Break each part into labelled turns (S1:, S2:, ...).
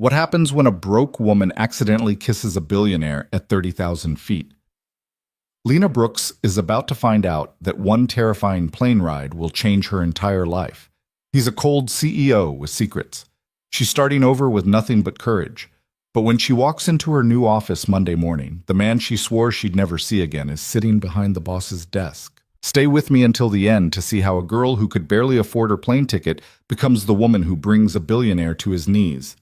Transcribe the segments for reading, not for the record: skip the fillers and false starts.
S1: What happens when a broke woman accidentally kisses a billionaire at 30,000 feet? Lena Brooks is about to find out that one terrifying plane ride will change her entire life. He's a cold CEO with secrets. She's starting over with nothing but courage. But when she walks into her new office Monday morning, the man she swore she'd never see again is sitting behind the boss's desk. Stay with me until the end to see how a girl who could barely afford her plane ticket becomes the woman who brings a billionaire to his knees.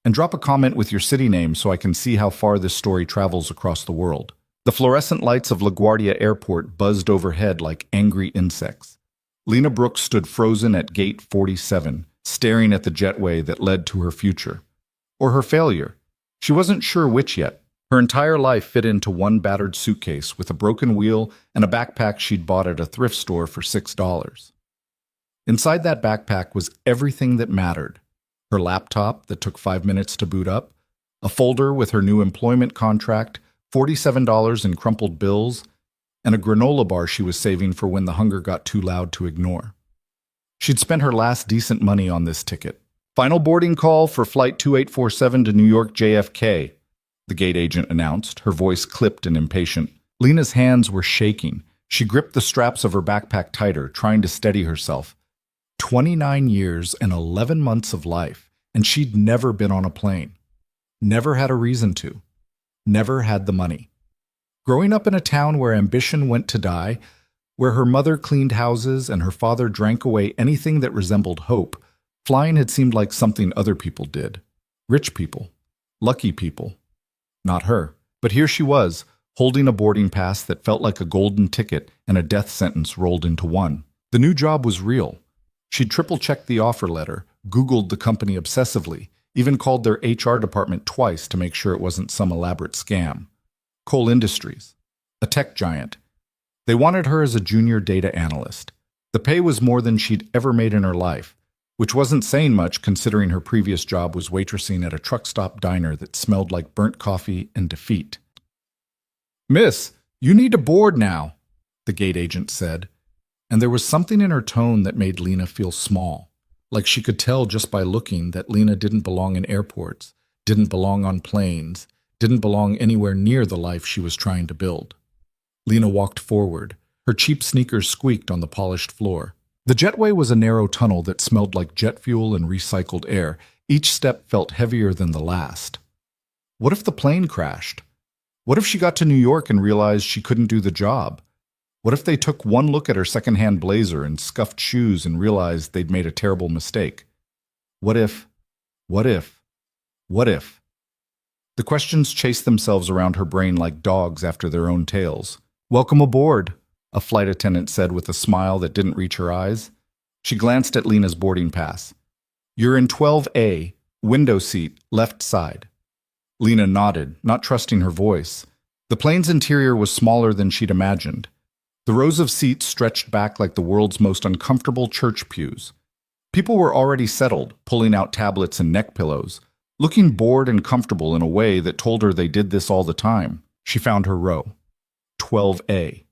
S1: And drop a comment with your city name so I can see how far this story travels across the world. The fluorescent lights of LaGuardia Airport buzzed overhead like angry insects. Lena Brooks stood frozen at Gate 47, staring at the jetway that led to her future. Or her failure. She wasn't sure which yet. Her entire life fit into one battered suitcase with a broken wheel and a backpack she'd bought at a thrift store for $6. Inside that backpack was everything that mattered. Her laptop that took 5 minutes to boot up, a folder with her new employment contract, $47 in crumpled bills, and a granola bar she was saving for when the hunger got too loud to ignore. She'd spent her last decent money on this ticket. Final boarding call for Flight 2847 to New York JFK, the gate agent announced, her voice clipped and impatient. Lena's hands were shaking. She gripped the straps of her backpack tighter, trying to steady herself. 29 years and 11 months of life, and she'd never been on a plane. Never had a reason to. Never had the money. Growing up in a town where ambition went to die, where her mother cleaned houses and her father drank away anything that resembled hope, flying had seemed like something other people did. Rich people. Lucky people. Not her. But here she was, holding a boarding pass that felt like a golden ticket and a death sentence rolled into one. The new job was real. She'd triple-checked the offer letter, Googled the company obsessively, even called their HR department twice to make sure it wasn't some elaborate scam. Kohl Industries. A tech giant. They wanted her as a junior data analyst. The pay was more than she'd ever made in her life, which wasn't saying much considering her previous job was waitressing at a truck stop diner that smelled like burnt coffee and defeat. "Miss, you need to board now," the gate agent said, and there was something in her tone that made Lena feel small, like she could tell just by looking that Lena didn't belong in airports, didn't belong on planes, didn't belong anywhere near the life she was trying to build. Lena walked forward. Her cheap sneakers squeaked on the polished floor. The jetway was a narrow tunnel that smelled like jet fuel and recycled air. Each step felt heavier than the last. What if the plane crashed? What if she got to New York and realized she couldn't do the job? What if they took one look at her secondhand blazer and scuffed shoes and realized they'd made a terrible mistake? What if? What if? What if? The questions chased themselves around her brain like dogs after their own tails. "Welcome aboard," a flight attendant said with a smile that didn't reach her eyes. She glanced at Lena's boarding pass. "You're in 12A, window seat, left side." Lena nodded, not trusting her voice. The plane's interior was smaller than she'd imagined. The rows of seats stretched back like the world's most uncomfortable church pews. People were already settled, pulling out tablets and neck pillows, looking bored and comfortable in a way that told her they did this all the time. She found her row. 12A.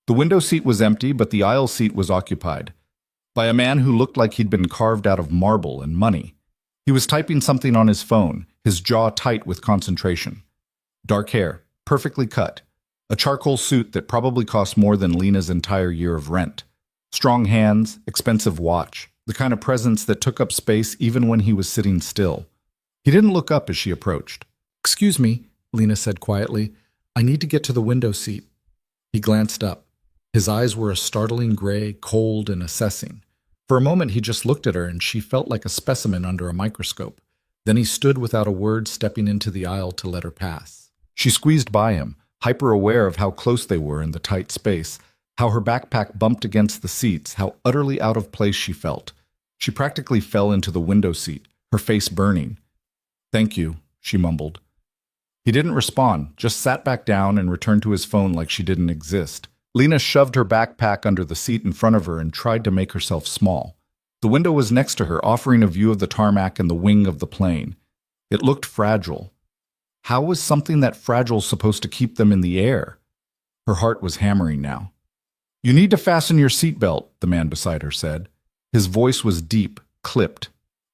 S1: The window seat was empty, but the aisle seat was occupied by a man who looked like he'd been carved out of marble and money. He was typing something on his phone, his jaw tight with concentration. Dark hair, perfectly cut. A charcoal suit that probably cost more than Lena's entire year of rent. Strong hands, expensive watch, the kind of presence that took up space even when he was sitting still. He didn't look up as she approached. "Excuse me," Lena said quietly. "I need to get to the window seat." He glanced up. His eyes were a startling gray, cold and assessing. For a moment he just looked at her and she felt like a specimen under a microscope. Then he stood without a word, stepping into the aisle to let her pass. She squeezed by him, hyper-aware of how close they were in the tight space, how her backpack bumped against the seats, how utterly out of place she felt. She practically fell into the window seat, her face burning. "Thank you," she mumbled. He didn't respond, just sat back down and returned to his phone like she didn't exist. Lena shoved her backpack under the seat in front of her and tried to make herself small. The window was next to her, offering a view of the tarmac and the wing of the plane. It looked fragile. How was something that fragile supposed to keep them in the air? Her heart was hammering now. "You need to fasten your seatbelt," the man beside her said. His voice was deep, clipped,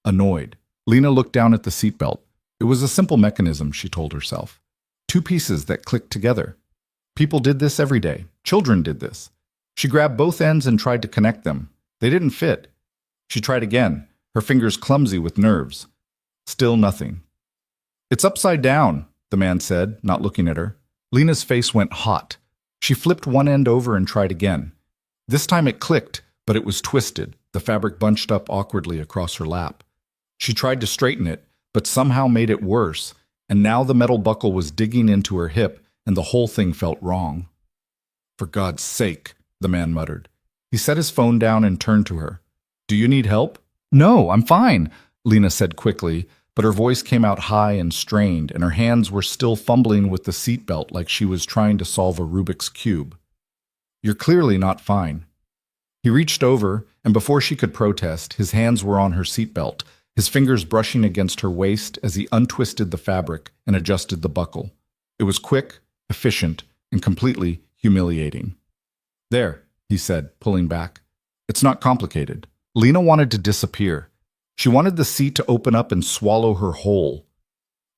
S1: annoyed. Lena looked down at the seatbelt. It was a simple mechanism, she told herself. Two pieces that clicked together. People did this every day. Children did this. She grabbed both ends and tried to connect them. They didn't fit. She tried again, her fingers clumsy with nerves. Still nothing. It's upside down, the man said, not looking at her. Lena's face went hot. She flipped one end over and tried again. This time it clicked, but it was twisted, the fabric bunched up awkwardly across her lap. She tried to straighten it, but somehow made it worse, and now the metal buckle was digging into her hip, and the whole thing felt wrong. For God's sake, the man muttered. He set his phone down and turned to her. Do you need help? No, I'm fine, Lena said quickly, but her voice came out high and strained, and her hands were still fumbling with the seatbelt like she was trying to solve a Rubik's Cube. You're clearly not fine. He reached over, and before she could protest, his hands were on her seatbelt, his fingers brushing against her waist as he untwisted the fabric and adjusted the buckle. It was quick, efficient, and completely humiliating. There, he said, pulling back. It's not complicated. Lena wanted to disappear. She wanted the seat to open up and swallow her whole.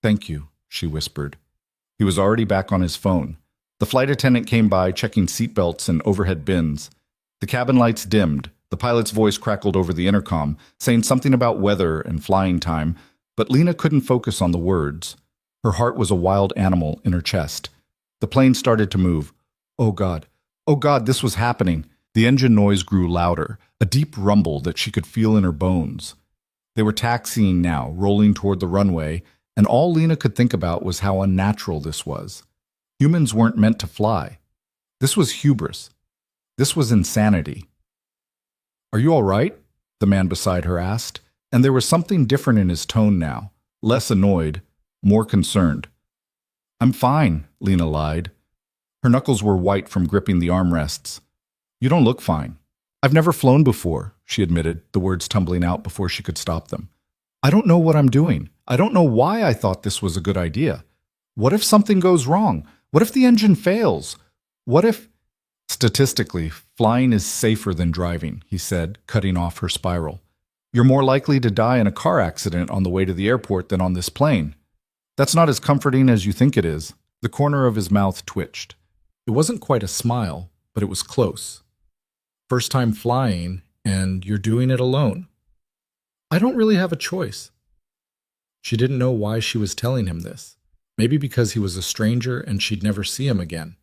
S1: Thank you, she whispered. He was already back on his phone. The flight attendant came by, checking seatbelts and overhead bins. The cabin lights dimmed. The pilot's voice crackled over the intercom, saying something about weather and flying time, but Lena couldn't focus on the words. Her heart was a wild animal in her chest. The plane started to move. Oh God, this was happening. The engine noise grew louder, a deep rumble that she could feel in her bones. They were taxiing now, rolling toward the runway, and all Lena could think about was how unnatural this was. Humans weren't meant to fly. This was hubris. This was insanity. Are you all right? The man beside her asked, and there was something different in his tone now, less annoyed, more concerned. I'm fine, Lena lied. Her knuckles were white from gripping the armrests. You don't look fine. I've never flown before, she admitted, the words tumbling out before she could stop them. I don't know what I'm doing. I don't know why I thought this was a good idea. What if something goes wrong? What if the engine fails? What if... Statistically, flying is safer than driving, he said, cutting off her spiral. You're more likely to die in a car accident on the way to the airport than on this plane. That's not as comforting as you think it is. The corner of his mouth twitched. It wasn't quite a smile, but it was close. First time flying, and you're doing it alone. I don't really have a choice. She didn't know why she was telling him this. Maybe because he was a stranger and she'd never see him again.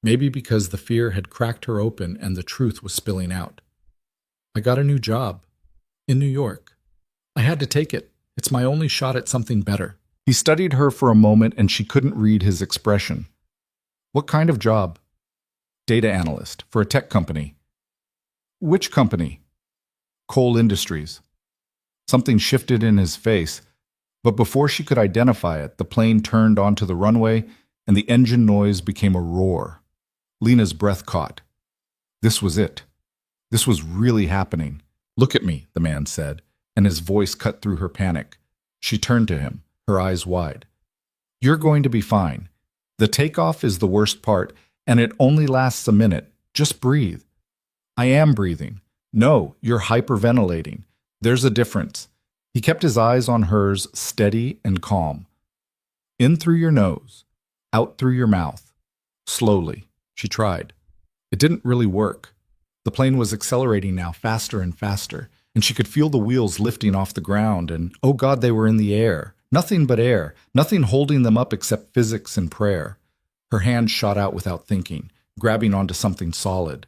S1: Maybe because the fear had cracked her open and the truth was spilling out. I got a new job. In New York. I had to take it. It's my only shot at something better. He studied her for a moment and she couldn't read his expression. What kind of job? Data analyst for a tech company. Which company? Coal Industries. Something shifted in his face, but before she could identify it, the plane turned onto the runway and the engine noise became a roar. Lena's breath caught. This was it. This was really happening. Look at me, the man said, and his voice cut through her panic. She turned to him, her eyes wide. You're going to be fine. The takeoff is the worst part, and it only lasts a minute. Just breathe. I am breathing. No, you're hyperventilating. There's a difference. He kept his eyes on hers, steady and calm. In through your nose, out through your mouth. Slowly. She tried. It didn't really work. The plane was accelerating now faster and faster, and she could feel the wheels lifting off the ground, and oh God, they were in the air. Nothing but air, nothing holding them up except physics and prayer. Her hand shot out without thinking, grabbing onto something solid.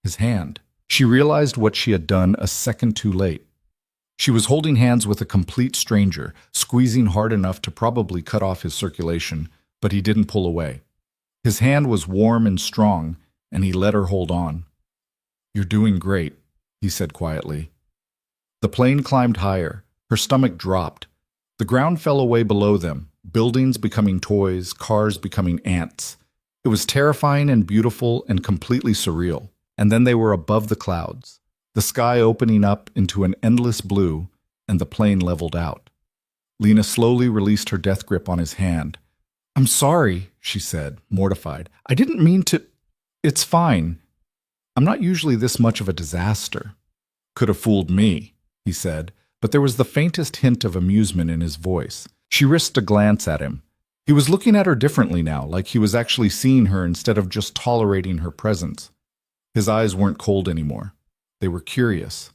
S1: His hand. She realized what she had done a second too late. She was holding hands with a complete stranger, squeezing hard enough to probably cut off his circulation, but he didn't pull away. His hand was warm and strong, and he let her hold on. You're doing great, he said quietly. The plane climbed higher. Her stomach dropped. The ground fell away below them, buildings becoming toys, cars becoming ants. It was terrifying and beautiful and completely surreal. And then they were above the clouds, the sky opening up into an endless blue, and the plane leveled out. Lena slowly released her death grip on his hand. I'm sorry, she said, mortified. I didn't mean to... It's fine. I'm not usually this much of a disaster. Could have fooled me, he said, but there was the faintest hint of amusement in his voice, She risked a glance at him. He was looking at her differently now, like he was actually seeing her instead of just tolerating her presence. His eyes weren't cold anymore. They were curious.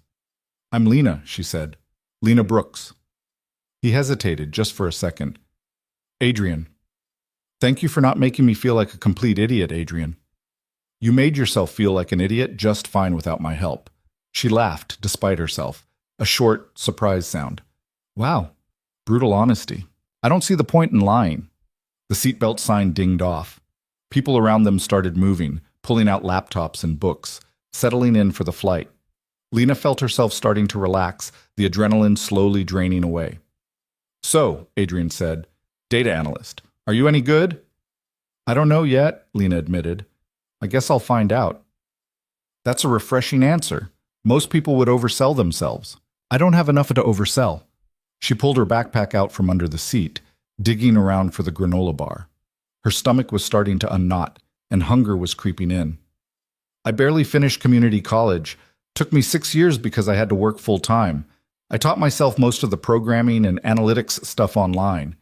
S1: "I'm Lena," she said. "Lena Brooks." He hesitated just for a second. "Adrian. Thank you for not making me feel like a complete idiot, Adrian. You made yourself feel like an idiot just fine without my help." She laughed, despite herself, a short, surprised sound. "Wow, brutal honesty. I don't see the point in lying." The seatbelt sign dinged off. People around them started moving, pulling out laptops and books, settling in for the flight. Lena felt herself starting to relax, the adrenaline slowly draining away. "So," Adrian said, "data analyst. Are you any good?" "I don't know yet," Lena admitted. "I guess I'll find out." That's a refreshing answer. Most people would oversell themselves. I don't have enough to oversell. She pulled her backpack out from under the seat, digging around for the granola bar. Her stomach was starting to unknot, and hunger was creeping in. "I barely finished community college. Took me 6 years because I had to work full-time. I taught myself most of the programming and analytics stuff online.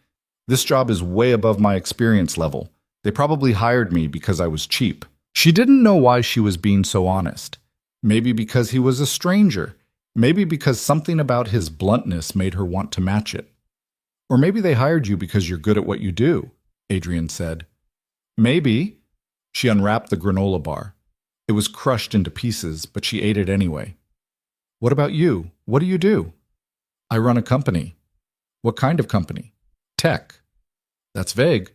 S1: This job is way above my experience level. They probably hired me because I was cheap." She didn't know why she was being so honest. Maybe because he was a stranger. Maybe because something about his bluntness made her want to match it. "Or maybe they hired you because you're good at what you do," Adrian said. "Maybe." She unwrapped the granola bar. It was crushed into pieces, but she ate it anyway. "What about you? What do you do?" "I run a company." "What kind of company?" "Tech." "That's vague."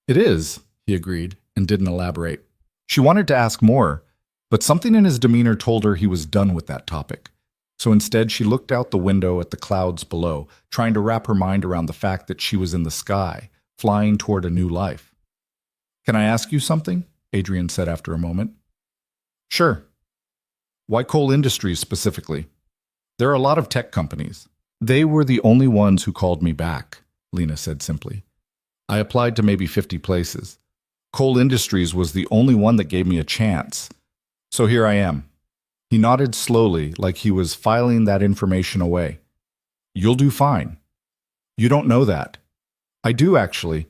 S1: "It is," he agreed, and didn't elaborate. She wanted to ask more, but something in his demeanor told her he was done with that topic. So instead, she looked out the window at the clouds below, trying to wrap her mind around the fact that she was in the sky, flying toward a new life. "Can I ask you something?" Adrian said after a moment. "Sure." "Why Cole Industries specifically?" "There are a lot of tech companies. They were the only ones who called me back," Lena said simply. "I applied to maybe 50 places. Cole Industries was the only one that gave me a chance. So here I am." He nodded slowly, like he was filing that information away. "You'll do fine." "You don't know that." "I do, actually.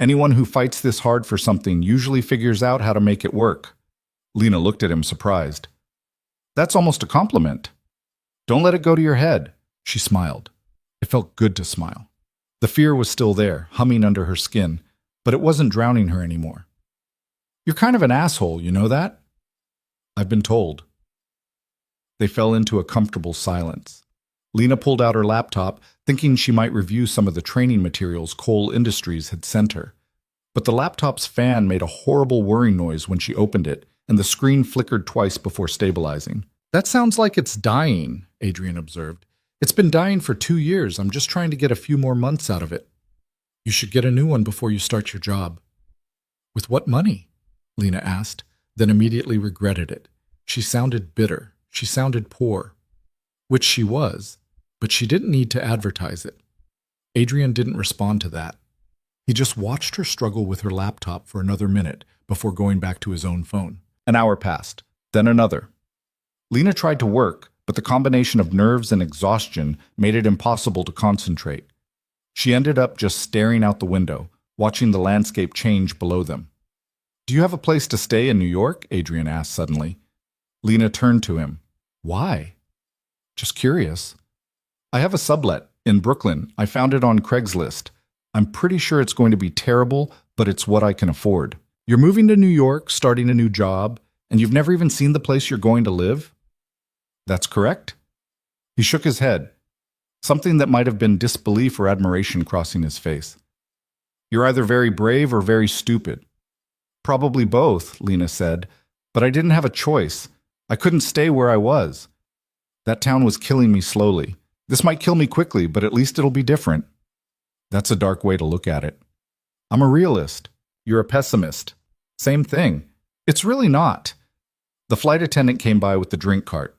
S1: Anyone who fights this hard for something usually figures out how to make it work." Lena looked at him surprised. "That's almost a compliment." "Don't let it go to your head." She smiled. It felt good to smile. The fear was still there, humming under her skin, but it wasn't drowning her anymore. "You're kind of an asshole, you know that?" "I've been told." They fell into a comfortable silence. Lena pulled out her laptop, thinking she might review some of the training materials Cole Industries had sent her. But the laptop's fan made a horrible whirring noise when she opened it, and the screen flickered twice before stabilizing. "That sounds like it's dying," Adrian observed. "It's been dying for 2 years. I'm just trying to get a few more months out of it." "You should get a new one before you start your job." "With what money?" Lena asked, then immediately regretted it. She sounded bitter. She sounded poor. Which she was, but she didn't need to advertise it. Adrian didn't respond to that. He just watched her struggle with her laptop for another minute before going back to his own phone. An hour passed, then another. Lena tried to work, but the combination of nerves and exhaustion made it impossible to concentrate. She ended up just staring out the window, watching the landscape change below them. "Do you have a place to stay in New York?" Adrian asked suddenly. Lena turned to him. "Why?" "Just curious." "I have a sublet in Brooklyn. I found it on Craigslist. I'm pretty sure it's going to be terrible, but it's what I can afford." "You're moving to New York, starting a new job, and you've never even seen the place you're going to live?" "That's correct." He shook his head, something that might have been disbelief or admiration crossing his face. "You're either very brave or very stupid." "Probably both," Lena said, "but I didn't have a choice. I couldn't stay where I was. That town was killing me slowly. This might kill me quickly, but at least it'll be different." "That's a dark way to look at it." "I'm a realist. You're a pessimist." "Same thing." "It's really not." The flight attendant came by with the drink cart.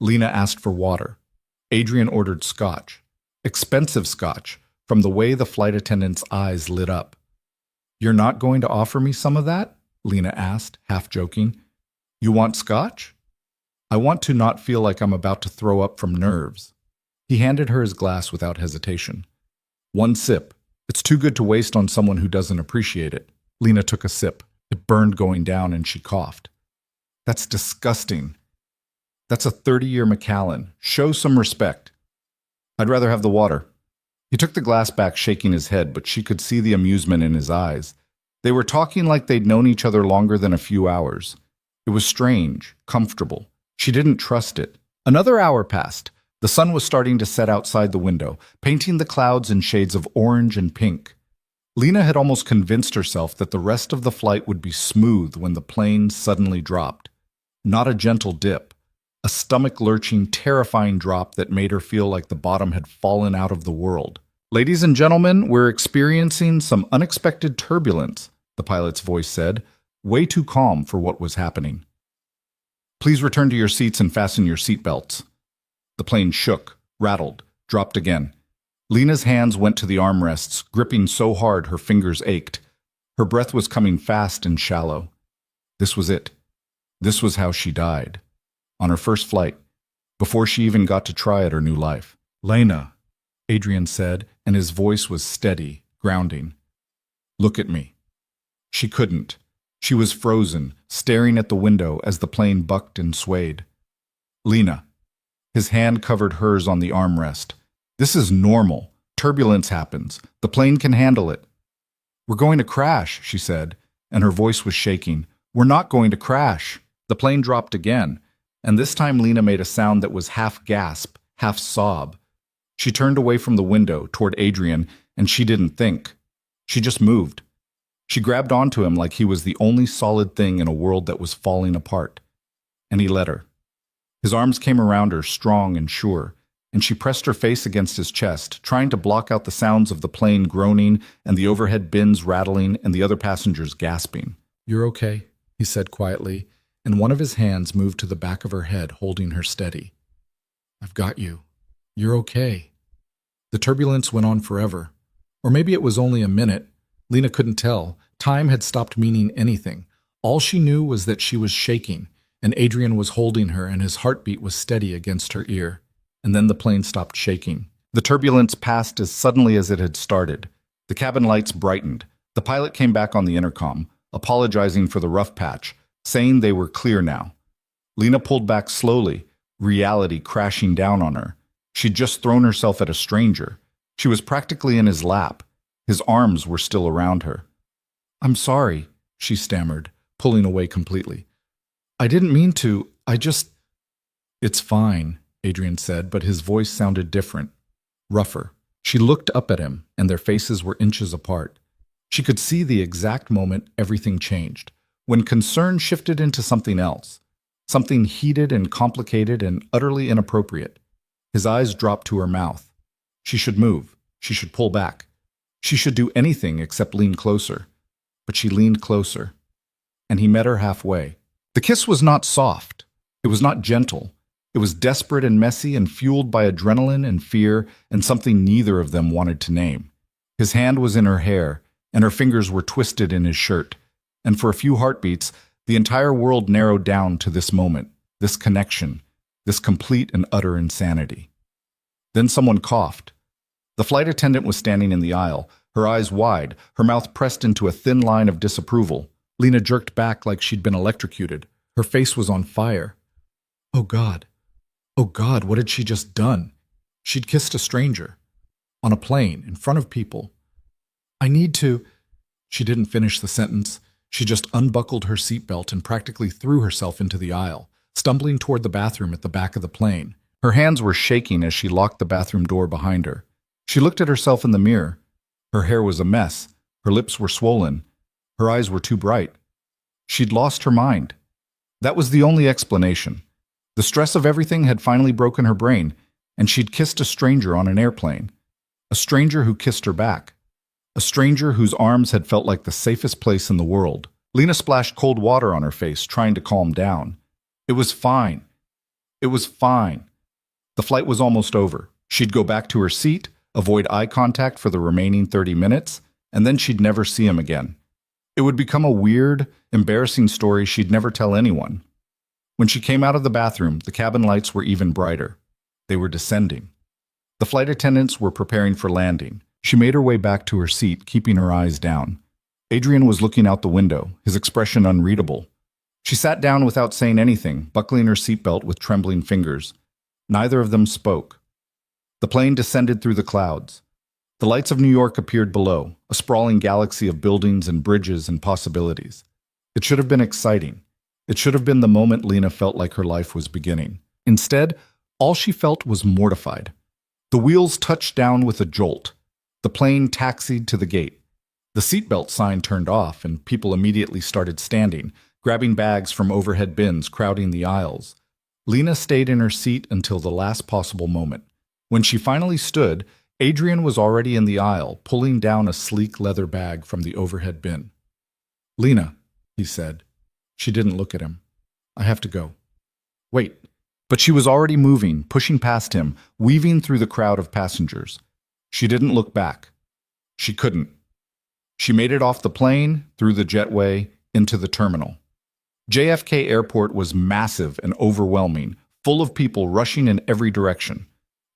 S1: Lena asked for water. Adrian ordered scotch. Expensive scotch, from the way the flight attendant's eyes lit up. "You're not going to offer me some of that?" Lena asked, half joking. "You want scotch?" "I want to not feel like I'm about to throw up from nerves." He handed her his glass without hesitation. One sip. It's too good to waste on someone who doesn't appreciate it. Lena took a sip. It burned going down and she coughed. That's disgusting. That's a 30-year Macallan. Show some respect. I'd rather have the water. He took the glass back, shaking his head, but she could see the amusement in his eyes. They were talking like they'd known each other longer than a few hours. It was strange, comfortable. She didn't trust it. Another hour passed. The sun was starting to set outside the window, painting the clouds in shades of orange and pink. Lena had almost convinced herself that the rest of the flight would be smooth when the plane suddenly dropped. Not a gentle dip, a stomach-lurching, terrifying drop that made her feel like the bottom had fallen out of the world. "Ladies and gentlemen, we're experiencing some unexpected turbulence," the pilot's voice said, way too calm for what was happening. "Please return to your seats and fasten your seatbelts." The plane shook, rattled, dropped again. Lena's hands went to the armrests, gripping so hard her fingers ached. Her breath was coming fast and shallow. This was it. This was how she died. On her first flight, before she even got to try at her new life. "Lena," Adrian said, and his voice was steady, grounding. "Look at me." She couldn't. She was frozen, staring at the window as the plane bucked and swayed. "Lena." His hand covered hers on the armrest. "This is normal. Turbulence happens. The plane can handle it." "We're going to crash," she said, and her voice was shaking. "We're not going to crash." The plane dropped again, and this time Lena made a sound that was half gasp, half sob. She turned away from the window, toward Adrian, and she didn't think. She just moved. She grabbed onto him like he was the only solid thing in a world that was falling apart. And he let her. His arms came around her, strong and sure, and she pressed her face against his chest, trying to block out the sounds of the plane groaning and the overhead bins rattling and the other passengers gasping. "You're okay," he said quietly, and one of his hands moved to the back of her head, holding her steady. "I've got you. You're okay." The turbulence went on forever. Or maybe it was only a minute. Lena couldn't tell. Time had stopped meaning anything. All she knew was that she was shaking, and Adrian was holding her, and his heartbeat was steady against her ear. And then the plane stopped shaking. The turbulence passed as suddenly as it had started. The cabin lights brightened. The pilot came back on the intercom, apologizing for the rough patch, saying they were clear now. Lena pulled back slowly, reality crashing down on her. She'd just thrown herself at a stranger. She was practically in his lap. His arms were still around her. "I'm sorry," she stammered, pulling away completely. "I didn't mean to. It's fine," Adrian said, but his voice sounded different, rougher. She looked up at him, and their faces were inches apart. She could see the exact moment everything changed, when concern shifted into something else, something heated and complicated and utterly inappropriate. His eyes dropped to her mouth. She should move. She should pull back. She should do anything except lean closer. But she leaned closer, and he met her halfway. The kiss was not soft. It was not gentle. It was desperate and messy and fueled by adrenaline and fear and something neither of them wanted to name. His hand was in her hair, and her fingers were twisted in his shirt. And for a few heartbeats, the entire world narrowed down to this moment, this connection, this complete and utter insanity. Then someone coughed. The flight attendant was standing in the aisle, her eyes wide, her mouth pressed into a thin line of disapproval. Lena jerked back like she'd been electrocuted. Her face was on fire. Oh God, what had she just done? She'd kissed a stranger. On a plane, in front of people. "I need to..." She didn't finish the sentence. She just unbuckled her seatbelt and practically threw herself into the aisle, stumbling toward the bathroom at the back of the plane. Her hands were shaking as she locked the bathroom door behind her. She looked at herself in the mirror. Her hair was a mess. Her lips were swollen. Her eyes were too bright. She'd lost her mind. That was the only explanation. The stress of everything had finally broken her brain, and she'd kissed a stranger on an airplane. A stranger who kissed her back. A stranger whose arms had felt like the safest place in the world. Lena splashed cold water on her face, trying to calm down. It was fine. It was fine. The flight was almost over. She'd go back to her seat, avoid eye contact for the remaining 30 minutes, and then she'd never see him again. It would become a weird, embarrassing story she'd never tell anyone. When she came out of the bathroom, the cabin lights were even brighter. They were descending. The flight attendants were preparing for landing. She made her way back to her seat, keeping her eyes down. Adrian was looking out the window, his expression unreadable. She sat down without saying anything, buckling her seatbelt with trembling fingers. Neither of them spoke. The plane descended through the clouds. The lights of New York appeared below, a sprawling galaxy of buildings and bridges and possibilities. It should have been exciting. It should have been the moment Lena felt like her life was beginning. Instead, all she felt was mortified. The wheels touched down with a jolt. The plane taxied to the gate. The seatbelt sign turned off, and people immediately started standing, grabbing bags from overhead bins, crowding the aisles. Lena stayed in her seat until the last possible moment. When she finally stood, Adrian was already in the aisle, pulling down a sleek leather bag from the overhead bin. "Lena," he said. She didn't look at him. "I have to go." "Wait." But she was already moving, pushing past him, weaving through the crowd of passengers. She didn't look back. She couldn't. She made it off the plane, through the jetway, into the terminal. JFK Airport was massive and overwhelming, full of people rushing in every direction.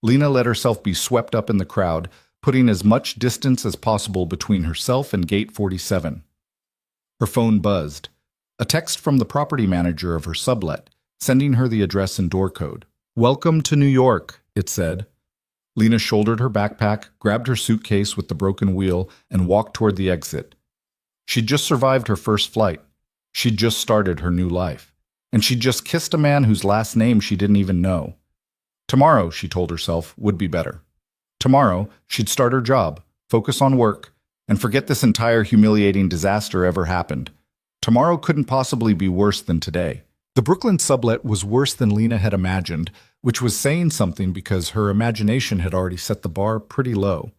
S1: Lena let herself be swept up in the crowd, putting as much distance as possible between herself and Gate 47. Her phone buzzed. A text from the property manager of her sublet, sending her the address and door code. "Welcome to New York," it said. Lena shouldered her backpack, grabbed her suitcase with the broken wheel, and walked toward the exit. She'd just survived her first flight. She'd just started her new life. And she'd just kissed a man whose last name she didn't even know. Tomorrow, she told herself, would be better. Tomorrow, she'd start her job, focus on work, and forget this entire humiliating disaster ever happened. Tomorrow couldn't possibly be worse than today. The Brooklyn sublet was worse than Lena had imagined, which was saying something because her imagination had already set the bar pretty low.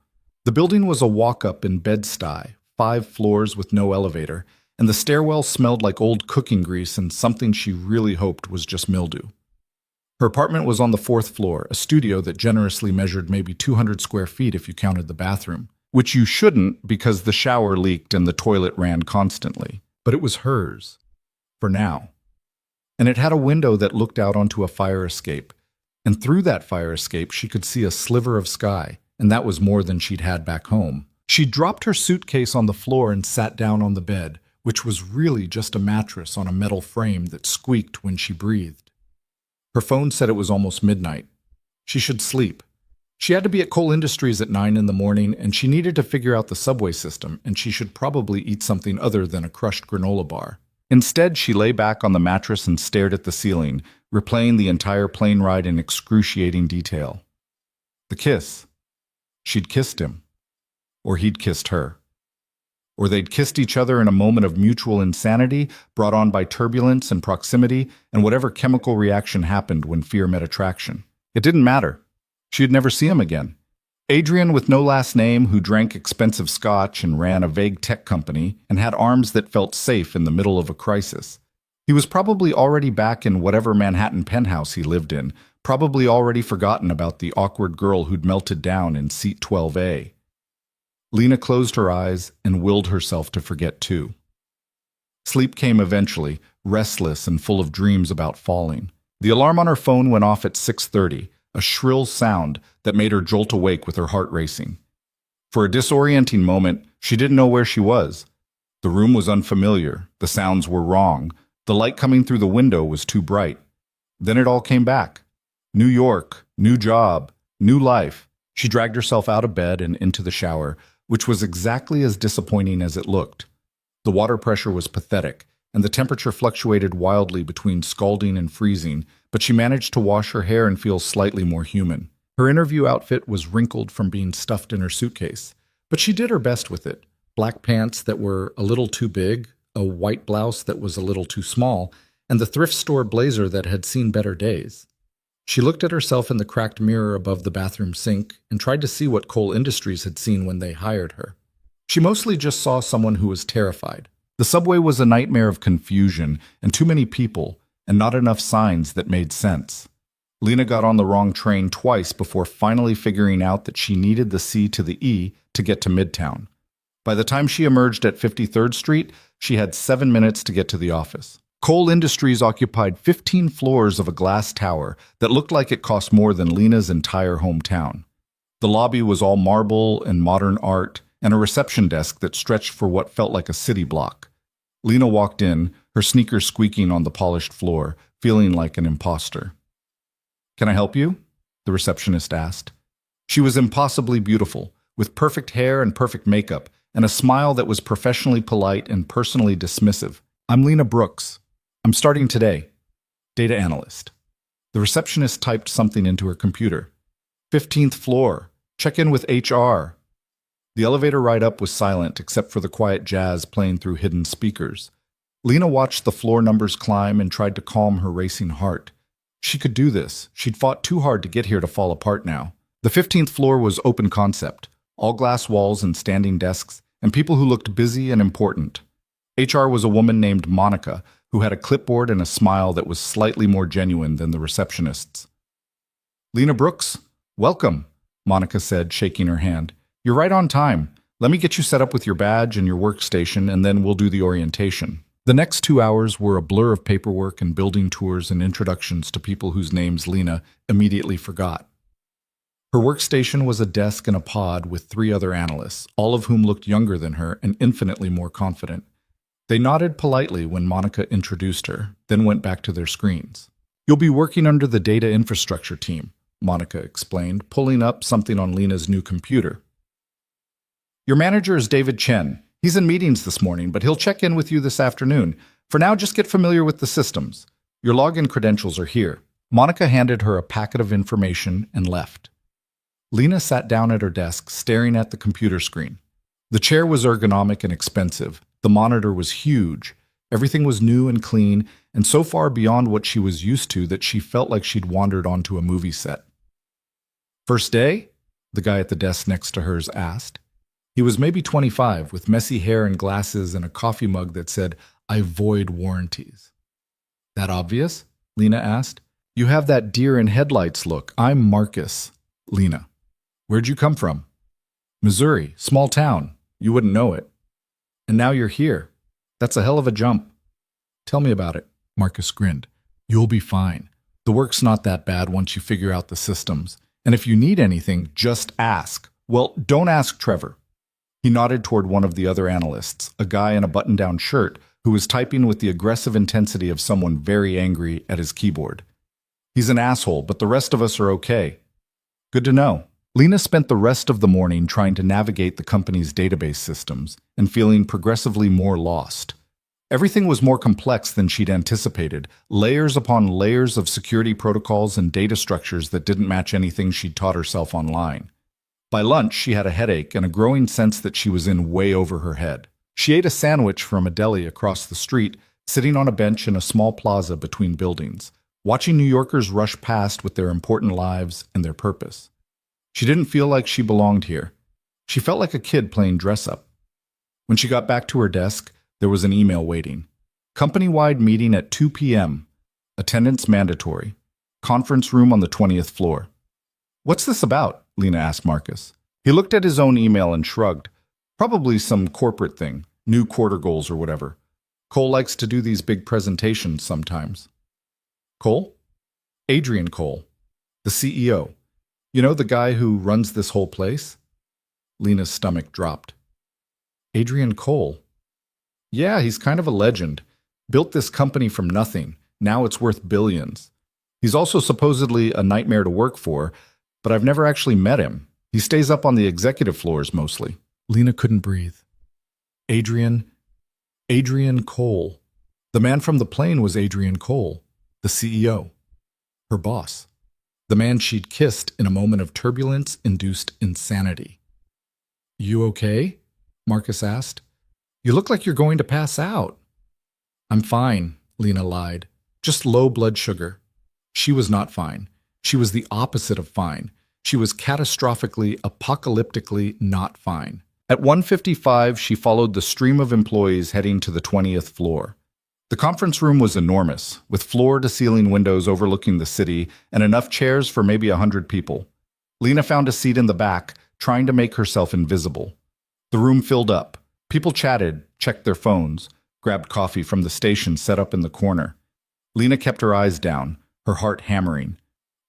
S1: The building was a walk-up in Bed-Stuy, 5 floors with no elevator, and the stairwell smelled like old cooking grease and something she really hoped was just mildew. Her apartment was on the 4th floor, a studio that generously measured maybe 200 square feet if you counted the bathroom, which you shouldn't because the shower leaked and the toilet ran constantly. But it was hers, for now. And it had a window that looked out onto a fire escape, and through that fire escape she could see a sliver of sky, and that was more than she'd had back home. She dropped her suitcase on the floor and sat down on the bed, which was really just a mattress on a metal frame that squeaked when she breathed. Her phone said it was almost midnight. She should sleep. She had to be at Cole Industries at 9 in the morning, and she needed to figure out the subway system, and she should probably eat something other than a crushed granola bar. Instead, she lay back on the mattress and stared at the ceiling, replaying the entire plane ride in excruciating detail. The kiss. She'd kissed him. Or he'd kissed her. Or they'd kissed each other in a moment of mutual insanity, brought on by turbulence and proximity, and whatever chemical reaction happened when fear met attraction. It didn't matter. She'd never see him again. Adrian, with no last name, who drank expensive scotch and ran a vague tech company and had arms that felt safe in the middle of a crisis. He was probably already back in whatever Manhattan penthouse he lived in, probably already forgotten about the awkward girl who'd melted down in seat 12A. Lena closed her eyes and willed herself to forget too. Sleep came eventually, restless and full of dreams about falling. The alarm on her phone went off at 6:30, a shrill sound that made her jolt awake with her heart racing. For a disorienting moment, she didn't know where she was. The room was unfamiliar, the sounds were wrong, the light coming through the window was too bright. Then it all came back. New York, new job, new life. She dragged herself out of bed and into the shower, which was exactly as disappointing as it looked. The water pressure was pathetic, and the temperature fluctuated wildly between scalding and freezing, but she managed to wash her hair and feel slightly more human. Her interview outfit was wrinkled from being stuffed in her suitcase, but she did her best with it. Black pants that were a little too big, a white blouse that was a little too small, and the thrift store blazer that had seen better days. She looked at herself in the cracked mirror above the bathroom sink and tried to see what Cole Industries had seen when they hired her. She mostly just saw someone who was terrified. The subway was a nightmare of confusion and too many people, and not enough signs that made sense. Lena got on the wrong train twice before finally figuring out that she needed the C to the E to get to Midtown. By the time she emerged at 53rd Street, she had 7 minutes to get to the office. Cole Industries occupied 15 floors of a glass tower that looked like it cost more than Lena's entire hometown. The lobby was all marble and modern art, and a reception desk that stretched for what felt like a city block. Lena walked in, her sneakers squeaking on the polished floor, feeling like an imposter. "Can I help you?" the receptionist asked. She was impossibly beautiful, with perfect hair and perfect makeup, and a smile that was professionally polite and personally dismissive. "I'm Lena Brooks. I'm starting today. Data analyst." The receptionist typed something into her computer. 15th floor. Check in with HR. The elevator ride up was silent except for the quiet jazz playing through hidden speakers. Lena watched the floor numbers climb and tried to calm her racing heart. She could do this. She'd fought too hard to get here to fall apart now. The 15th floor was open concept, all glass walls and standing desks, and people who looked busy and important. HR was a woman named Monica, who had a clipboard and a smile that was slightly more genuine than the receptionist's. "Lena Brooks, welcome," Monica said, shaking her hand. "You're right on time. Let me get you set up with your badge and your workstation, and then we'll do the orientation." The next 2 hours were a blur of paperwork and building tours and introductions to people whose names Lena immediately forgot. Her workstation was a desk in a pod with 3 other analysts, all of whom looked younger than her and infinitely more confident. They nodded politely when Monica introduced her, then went back to their screens. "You'll be working under the data infrastructure team," Monica explained, pulling up something on Lena's new computer. "Your manager is David Chen. He's in meetings this morning, but he'll check in with you this afternoon. For now, just get familiar with the systems. Your login credentials are here." Monica handed her a packet of information and left. Lena sat down at her desk, staring at the computer screen. The chair was ergonomic and expensive. The monitor was huge. Everything was new and clean, and so far beyond what she was used to that she felt like she'd wandered onto a movie set. "First day?" the guy at the desk next to hers asked. He was maybe 25, with messy hair and glasses and a coffee mug that said, "I void warranties." "That obvious?" Lena asked. "You have that deer in headlights look. I'm Marcus." "Lena. Where'd you come from?" "Missouri, small town. You wouldn't know it. And now you're here. That's a hell of a jump." "Tell me about it." Marcus grinned. "You'll be fine. The work's not that bad once you figure out the systems. And if you need anything, just ask. Well, don't ask Trevor." He nodded toward one of the other analysts, a guy in a button-down shirt who was typing with the aggressive intensity of someone very angry at his keyboard. "He's an asshole, but the rest of us are okay." "Good to know." Lena spent the rest of the morning trying to navigate the company's database systems and feeling progressively more lost. Everything was more complex than she'd anticipated, layers upon layers of security protocols and data structures that didn't match anything she'd taught herself online. By lunch, she had a headache and a growing sense that she was in way over her head. She ate a sandwich from a deli across the street, sitting on a bench in a small plaza between buildings, watching New Yorkers rush past with their important lives and their purpose. She didn't feel like she belonged here. She felt like a kid playing dress-up. When she got back to her desk, there was an email waiting. Company-wide meeting at 2 p.m. Attendance mandatory. Conference room on the 20th floor. "What's this about?" Lena asked Marcus. He looked at his own email and shrugged. "Probably some corporate thing, new quarter goals or whatever. Cole likes to do these big presentations sometimes." "Cole?" "Adrian Cole, the CEO. You know, the guy who runs this whole place?" Lena's stomach dropped. "Adrian Cole? Yeah, he's kind of a legend. Built this company from nothing. Now it's worth billions. He's also supposedly a nightmare to work for, but I've never actually met him. He stays up on the executive floors mostly." Lena couldn't breathe. Adrian Cole. The man from the plane was Adrian Cole, the CEO, her boss. The man she'd kissed in a moment of turbulence-induced insanity. "You okay?" Marcus asked. "You look like you're going to pass out." "I'm fine," Lena lied. "Just low blood sugar." She was not fine. She was the opposite of fine. She was catastrophically, apocalyptically not fine. At 1:55, she followed the stream of employees heading to the 20th floor. The conference room was enormous, with floor-to-ceiling windows overlooking the city and enough chairs for maybe 100 people. Lena found a seat in the back, trying to make herself invisible. The room filled up. People chatted, checked their phones, grabbed coffee from the station set up in the corner. Lena kept her eyes down, her heart hammering.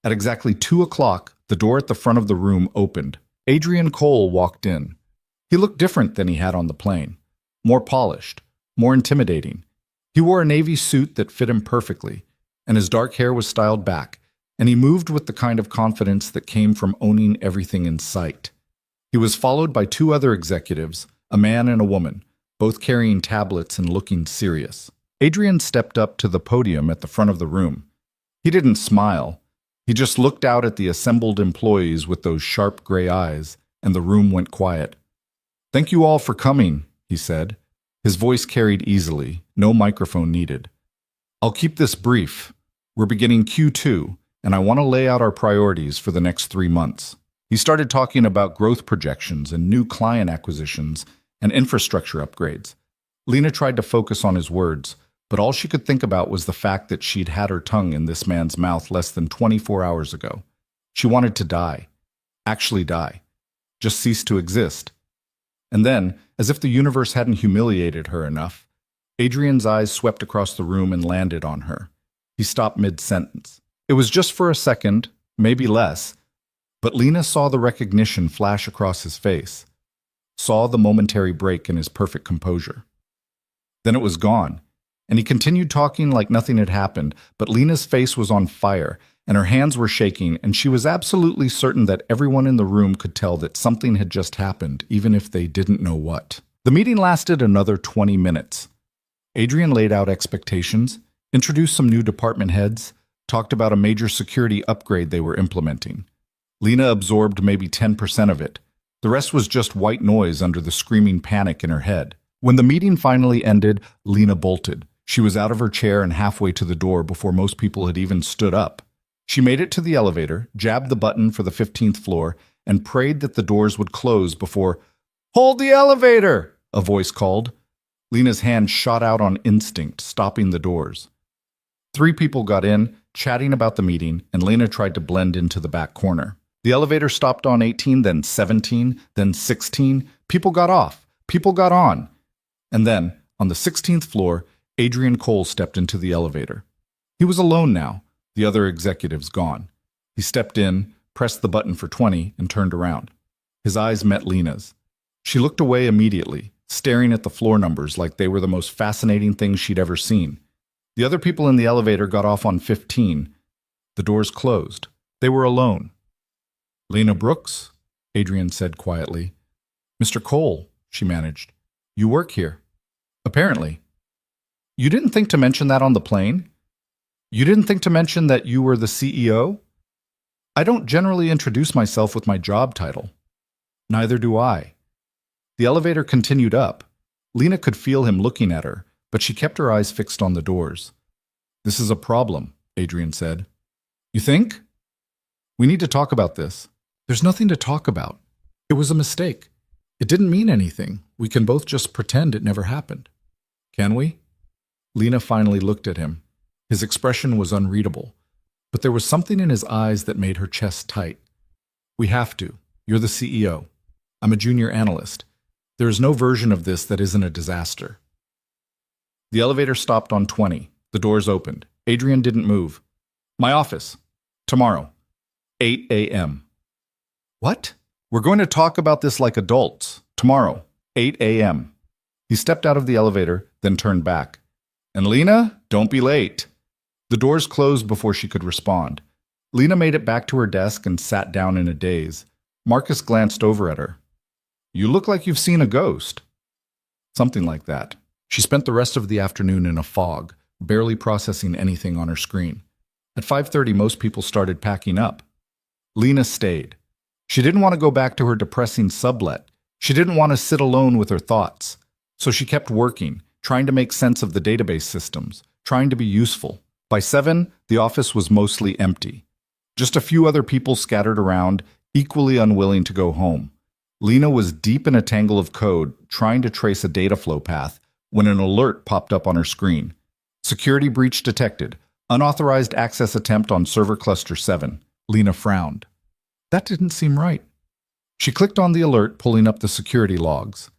S1: At exactly 2 o'clock, The door at the front of the room opened. Adrian Cole walked in. He looked different than he had on the plane. More polished, more intimidating. He wore a navy suit that fit him perfectly, and his dark hair was styled back, and he moved with the kind of confidence that came from owning everything in sight. He was followed by two other executives, a man and a woman, both carrying tablets and looking serious. Adrian stepped up to the podium at the front of the room. He didn't smile. He just looked out at the assembled employees with those sharp gray eyes, and the room went quiet. "Thank you all for coming," he said. His voice carried easily, no microphone needed. "I'll keep this brief. We're beginning Q2, and I want to lay out our priorities for the next 3 months." He started talking about growth projections and new client acquisitions and infrastructure upgrades. Lena tried to focus on his words, but all she could think about was the fact that she'd had her tongue in this man's mouth less than 24 hours ago. She wanted to die. Actually die. Just cease to exist. And then, as if the universe hadn't humiliated her enough, Adrian's eyes swept across the room and landed on her. He stopped mid-sentence. It was just for a second, maybe less, but Lena saw the recognition flash across his face, saw the momentary break in his perfect composure. Then it was gone, and he continued talking like nothing had happened, but Lena's face was on fire, and her hands were shaking, and she was absolutely certain that everyone in the room could tell that something had just happened, even if they didn't know what. The meeting lasted another 20 minutes. Adrian laid out expectations, introduced some new department heads, talked about a major security upgrade they were implementing. Lena absorbed maybe 10% of it. The rest was just white noise under the screaming panic in her head. When the meeting finally ended, Lena bolted. She was out of her chair and halfway to the door before most people had even stood up. She made it to the elevator, jabbed the button for the 15th floor, and prayed that the doors would close before, "Hold the elevator!" a voice called. Lena's hand shot out on instinct, stopping the doors. 3 people got in, chatting about the meeting, and Lena tried to blend into the back corner. The elevator stopped on 18, then 17, then 16. People got off. People got on. And then, on the 16th floor, Adrian Cole stepped into the elevator. He was alone now, the other executives gone. He stepped in, pressed the button for 20, and turned around. His eyes met Lena's. She looked away immediately, staring at the floor numbers like they were the most fascinating things she'd ever seen. The other people in the elevator got off on 15. The doors closed. They were alone. "Lena Brooks," Adrian said quietly. "Mr. Cole," she managed. "You work here." "Apparently." "You didn't think to mention that on the plane? You didn't think to mention that you were the CEO? I don't generally introduce myself with my job title." "Neither do I." The elevator continued up. Lena could feel him looking at her, but she kept her eyes fixed on the doors. "This is a problem," Adrian said. "You think?" "We need to talk about this." "There's nothing to talk about. It was a mistake. It didn't mean anything. We can both just pretend it never happened." "Can we?" Lena finally looked at him. His expression was unreadable, but there was something in his eyes that made her chest tight. "We have to. You're the CEO. I'm a junior analyst. There is no version of this that isn't a disaster." The elevator stopped on 20. The doors opened. Adrian didn't move. "My office. Tomorrow. 8 a.m. "What?" "We're going to talk about this like adults. Tomorrow. 8 a.m. He stepped out of the elevator, then turned back. "And Lena, don't be late." The doors closed before she could respond. Lena made it back to her desk and sat down in a daze. Marcus glanced over at her. "You look like you've seen a ghost." Something like that. She spent the rest of the afternoon in a fog, barely processing anything on her screen. At 5:30, most people started packing up. Lena stayed. She didn't want to go back to her depressing sublet. She didn't want to sit alone with her thoughts. So she kept working, trying to make sense of the database systems, trying to be useful. By 7, the office was mostly empty. Just a few other people scattered around, equally unwilling to go home. Lena was deep in a tangle of code, trying to trace a data flow path, when an alert popped up on her screen. "Security breach detected. Unauthorized access attempt on server cluster 7. Lena frowned. That didn't seem right. She clicked on the alert, pulling up the security logs.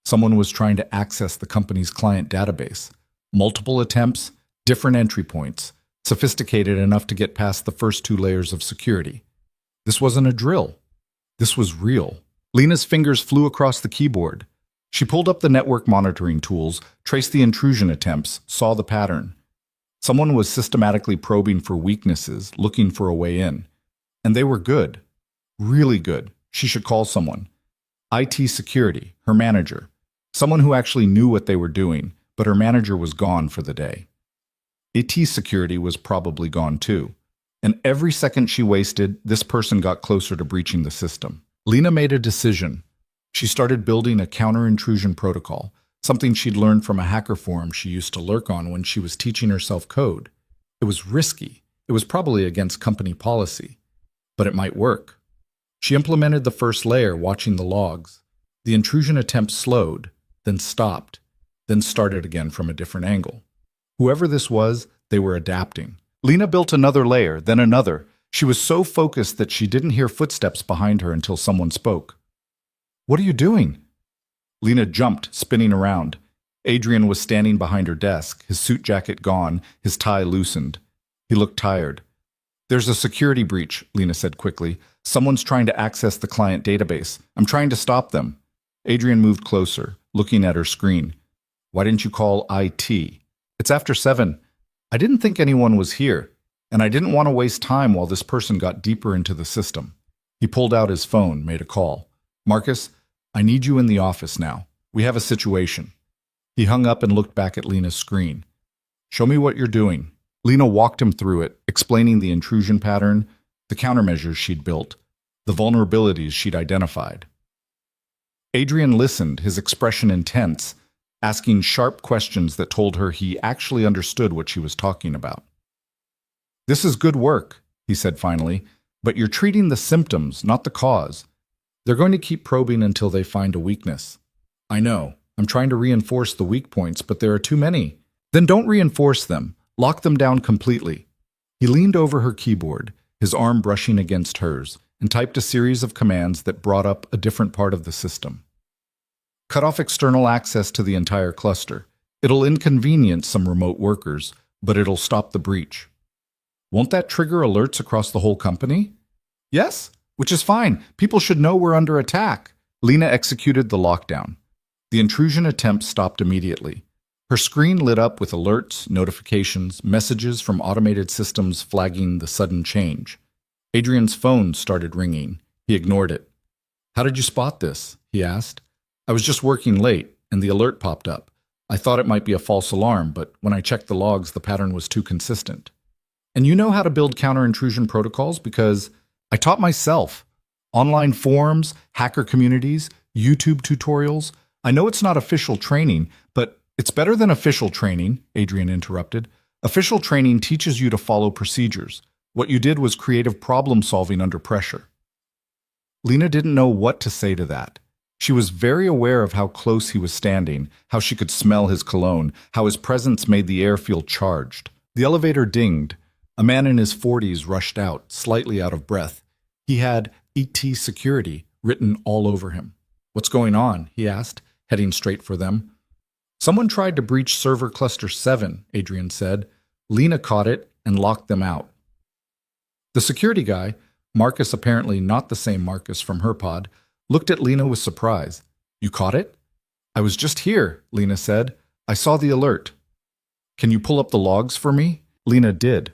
S1: Someone was trying to access the company's client database. Multiple attempts, different entry points, sophisticated enough to get past the first 2 layers of security. This wasn't a drill. This was real. Lena's fingers flew across the keyboard. She pulled up the network monitoring tools, traced the intrusion attempts, saw the pattern. Someone was systematically probing for weaknesses, looking for a way in. And they were good. Really good. She should call someone. IT security, her manager. Someone who actually knew what they were doing, but her manager was gone for the day. IT security was probably gone too. And every second she wasted, this person got closer to breaching the system. Lena made a decision. She started building a counter-intrusion protocol, something she'd learned from a hacker forum she used to lurk on when she was teaching herself code. It was risky. It was probably against company policy. But it might work. She implemented the first layer, watching the logs. The intrusion attempt slowed, then stopped, then started again from a different angle. Whoever this was, they were adapting. Lena built another layer, then another. She was so focused that she didn't hear footsteps behind her until someone spoke. "What are you doing?" Lena jumped, spinning around. Adrian was standing behind her desk, his suit jacket gone, his tie loosened. He looked tired. "There's a security breach," Lena said quickly. "Someone's trying to access the client database. I'm trying to stop them." Adrian moved closer, looking at her screen. "Why didn't you call IT? It's after 7. I didn't think anyone was here, and I didn't want to waste time while this person got deeper into the system." He pulled out his phone, made a call. "Marcus, I need you in the office now. We have a situation." He hung up and looked back at Lena's screen. "Show me what you're doing." Lena walked him through it, explaining the intrusion pattern, the countermeasures she'd built, the vulnerabilities she'd identified. Adrian listened, his expression intense, asking sharp questions that told her he actually understood what she was talking about. "This is good work," he said finally, "but you're treating the symptoms, not the cause. They're going to keep probing until they find a weakness." "I know. I'm trying to reinforce the weak points, but there are too many." "Then don't reinforce them. Lock them down completely." He leaned over her keyboard, his arm brushing against hers, and typed a series of commands that brought up a different part of the system. "Cut off external access to the entire cluster. It'll inconvenience some remote workers, but it'll stop the breach." "Won't that trigger alerts across the whole company?" "Yes, which is fine. People should know we're under attack." Lena executed the lockdown. The intrusion attempt stopped immediately. Her screen lit up with alerts, notifications, messages from automated systems flagging the sudden change. Adrian's phone started ringing. He ignored it. "How did you spot this?" he asked. "I was just working late, and the alert popped up. I thought it might be a false alarm, but when I checked the logs, the pattern was too consistent." "And you know how to build counter-intrusion protocols? Because I taught myself. Online forums, hacker communities, YouTube tutorials. I know it's not official training, but it's better than official training," Adrian interrupted. "Official training teaches you to follow procedures. What you did was creative problem solving under pressure." Lena didn't know what to say to that. She was very aware of how close he was standing, how she could smell his cologne, how his presence made the air feel charged. The elevator dinged. A man in his 40s rushed out, slightly out of breath. He had ET security written all over him. "What's going on?" he asked, heading straight for them. "Someone tried to breach server cluster 7, Adrian said. Lena caught it and locked them out." The security guy, Marcus, apparently not the same Marcus from her pod, looked at Lena with surprise. "You caught it?" "I was just here," Lena said. "I saw the alert." "Can you pull up the logs for me?" Lena did.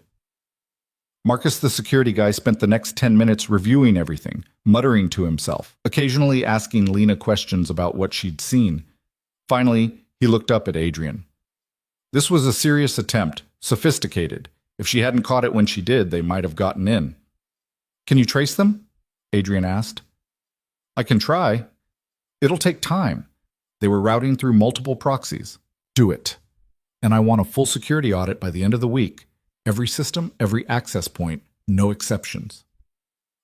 S1: Marcus, the security guy, spent the next 10 minutes reviewing everything, muttering to himself, occasionally asking Lena questions about what she'd seen. Finally, he looked up at Adrian. "This was a serious attempt, sophisticated. If she hadn't caught it when she did, they might have gotten in." "Can you trace them?" Adrian asked. "I can try. It'll take time. They were routing through multiple proxies." "Do it. And I want a full security audit by the end of the week. Every system, every access point, no exceptions."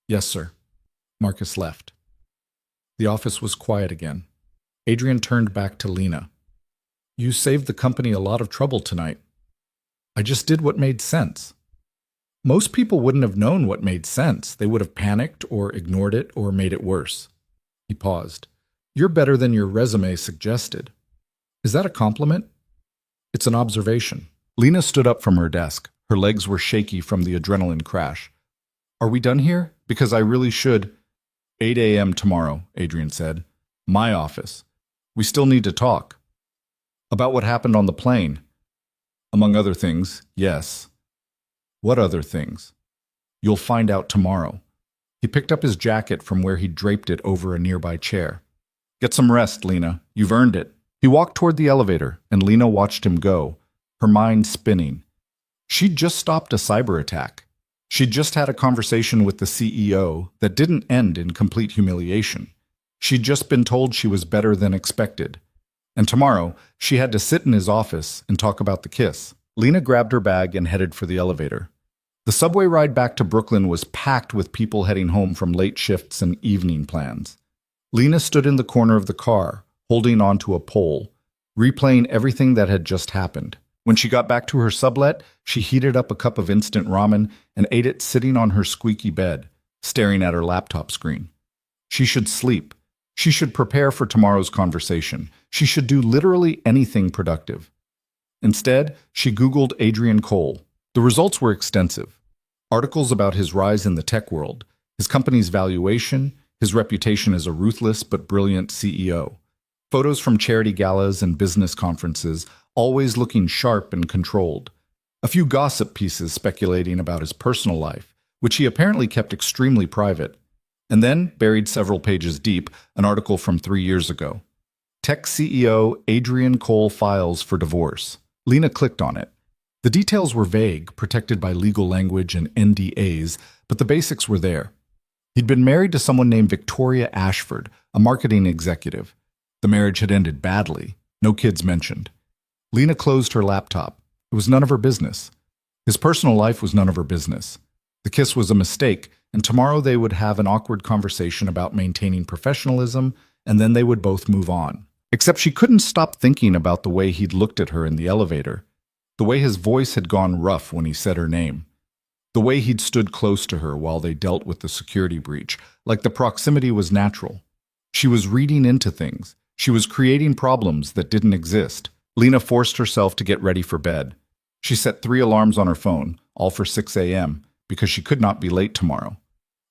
S1: "Yes, sir." Marcus left. The office was quiet again. Adrian turned back to Lena. "You saved the company a lot of trouble tonight." "I just did what made sense." "Most people wouldn't have known what made sense. They would have panicked or ignored it or made it worse." He paused. "You're better than your resume suggested." "Is that a compliment?" "It's an observation." Lena stood up from her desk. Her legs were shaky from the adrenaline crash. Are we done here? Because I really should. 8 a.m. tomorrow, Adrian said. My office. We still need to talk. About what happened on the plane. Among other things, yes. What other things? You'll find out tomorrow. He picked up his jacket from where he'd draped it over a nearby chair. Get some rest, Lena. You've earned it. He walked toward the elevator, and Lena watched him go, her mind spinning. She'd just stopped a cyber attack. She'd just had a conversation with the CEO that didn't end in complete humiliation. She'd just been told she was better than expected. And tomorrow, she had to sit in his office and talk about the kiss. Lena grabbed her bag and headed for the elevator. The subway ride back to Brooklyn was packed with people heading home from late shifts and evening plans. Lena stood in the corner of the car, holding onto a pole, replaying everything that had just happened. When she got back to her sublet, she heated up a cup of instant ramen and ate it sitting on her squeaky bed, staring at her laptop screen. She should sleep. She should prepare for tomorrow's conversation. She should do literally anything productive. Instead, she Googled Adrian Cole. The results were extensive. Articles about his rise in the tech world, his company's valuation, his reputation as a ruthless but brilliant CEO. Photos from charity galas and business conferences, always looking sharp and controlled. A few gossip pieces speculating about his personal life, which he apparently kept extremely private. And then, buried several pages deep, an article from 3 years ago. Tech CEO Adrian Cole files for divorce. Lena clicked on it. The details were vague, protected by legal language and NDAs, but the basics were there. He'd been married to someone named Victoria Ashford, a marketing executive. The marriage had ended badly, no kids mentioned. Lena closed her laptop. It was none of her business. His personal life was none of her business. The kiss was a mistake, and tomorrow they would have an awkward conversation about maintaining professionalism, and then they would both move on. Except she couldn't stop thinking about the way he'd looked at her in the elevator, the way his voice had gone rough when he said her name, the way he'd stood close to her while they dealt with the security breach, like the proximity was natural. She was reading into things. She was creating problems that didn't exist. Lena forced herself to get ready for bed. She set 3 alarms on her phone, all for 6 a.m., because she could not be late tomorrow.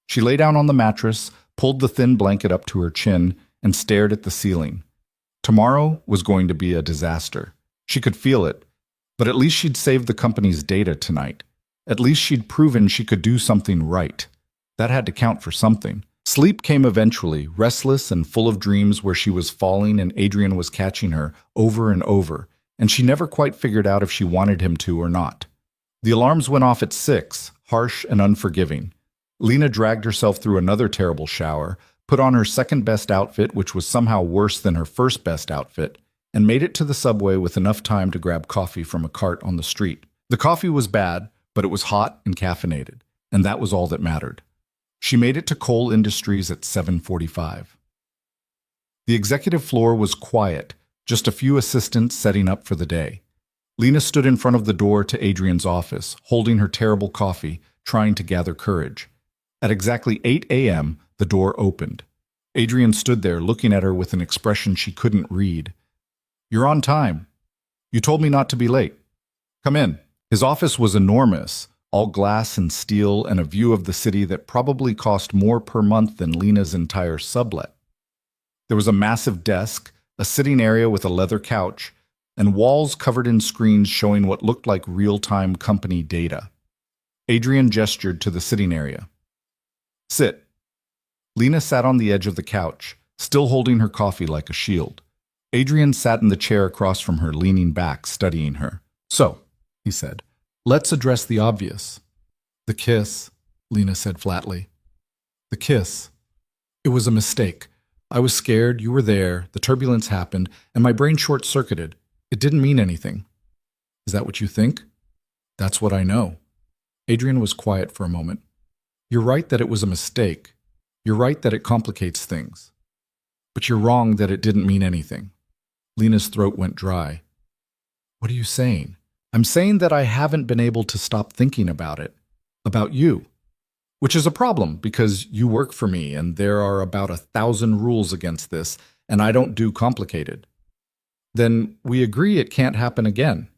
S1: She lay down on the mattress, pulled the thin blanket up to her chin, and stared at the ceiling. Tomorrow was going to be a disaster. She could feel it. But at least she'd saved the company's data tonight. At least she'd proven she could do something right. That had to count for something. Sleep came eventually, restless and full of dreams where she was falling and Adrian was catching her over and over, and she never quite figured out if she wanted him to or not. The alarms went off at 6, harsh and unforgiving. Lena dragged herself through another terrible shower, put on her second-best outfit, which was somehow worse than her first-best outfit, and made it to the subway with enough time to grab coffee from a cart on the street. The coffee was bad, but it was hot and caffeinated, and that was all that mattered. She made it to Cole Industries at 7:45. The executive floor was quiet, just a few assistants setting up for the day. Lena stood in front of the door to Adrian's office, holding her terrible coffee, trying to gather courage. At exactly 8 a.m., the door opened. Adrian stood there, looking at her with an expression she couldn't read. "You're on time. You told me not to be late. Come in." His office was enormous, all glass and steel and a view of the city that probably cost more per month than Lena's entire sublet. There was a massive desk, a sitting area with a leather couch, and walls covered in screens showing what looked like real-time company data. Adrian gestured to the sitting area. "Sit." Lena sat on the edge of the couch, still holding her coffee like a shield. Adrian sat in the chair across from her, leaning back, studying her. "So," he said, "let's address the obvious." "The kiss," Lena said flatly. "The kiss. It was a mistake. I was scared, you were there, the turbulence happened, and my brain short-circuited. It didn't mean anything." "Is that what you think?" "That's what I know." Adrian was quiet for a moment. "You're right that it was a mistake. You're right that it complicates things. But you're wrong that it didn't mean anything." Lena's throat went dry. "What are you saying?" "I'm saying that I haven't been able to stop thinking about it. About you. Which is a problem, because you work for me, and there are about 1,000 rules against this, and I don't do complicated." "Then we agree it can't happen again."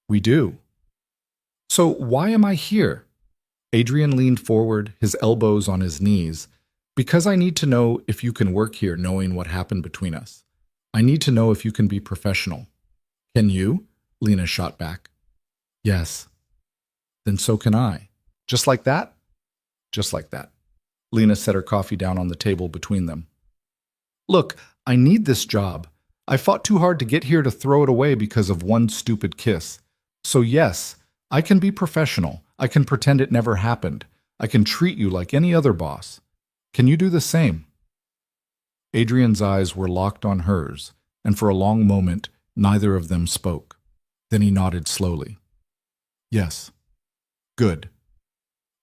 S1: "We do." "So why am I here?" Adrian leaned forward, his elbows on his knees. Because I need to know if you can work here knowing what happened between us. I need to know if you can be professional. Can you? Lena shot back. Yes. Then so can I. Just like that? Just like that. Lena set her coffee down on the table between them. Look, I need this job. I fought too hard to get here to throw it away because of one stupid kiss. So yes, I can be professional. I can pretend it never happened. I can treat you like any other boss. Can you do the same? Adrian's eyes were locked on hers, and for a long moment, neither of them spoke. Then he nodded slowly. Yes. Good.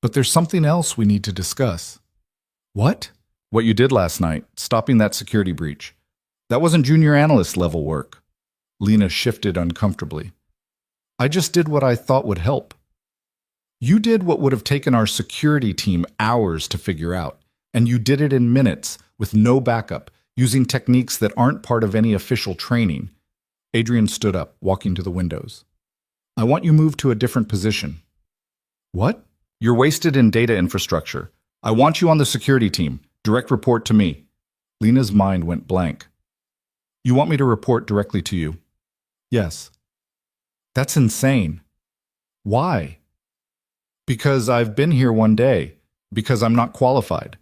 S1: But there's something else we need to discuss. What? What you did last night, stopping that security breach. That wasn't junior analyst level work. Lena shifted uncomfortably. I just did what I thought would help. You did what would have taken our security team hours to figure out, and you did it in minutes with no backup, using techniques that aren't part of any official training. Adrian stood up, walking to the windows. I want you moved to a different position. What? You're wasted in data infrastructure. I want you on the security team. Direct report to me. Lena's mind went blank. You want me to report directly to you? Yes. That's insane. Why? Because I've been here one day. Because I'm not qualified.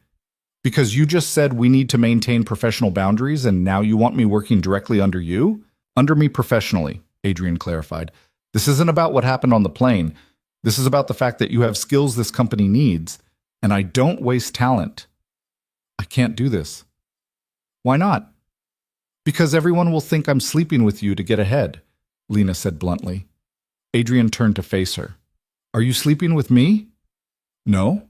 S1: Because you just said we need to maintain professional boundaries and now you want me working directly under you? Under me professionally, Adrian clarified. This isn't about what happened on the plane. This is about the fact that you have skills this company needs, and I don't waste talent. I can't do this. Why not? Because everyone will think I'm sleeping with you to get ahead, Lena said bluntly. Adrian turned to face her. Are you sleeping with me? No?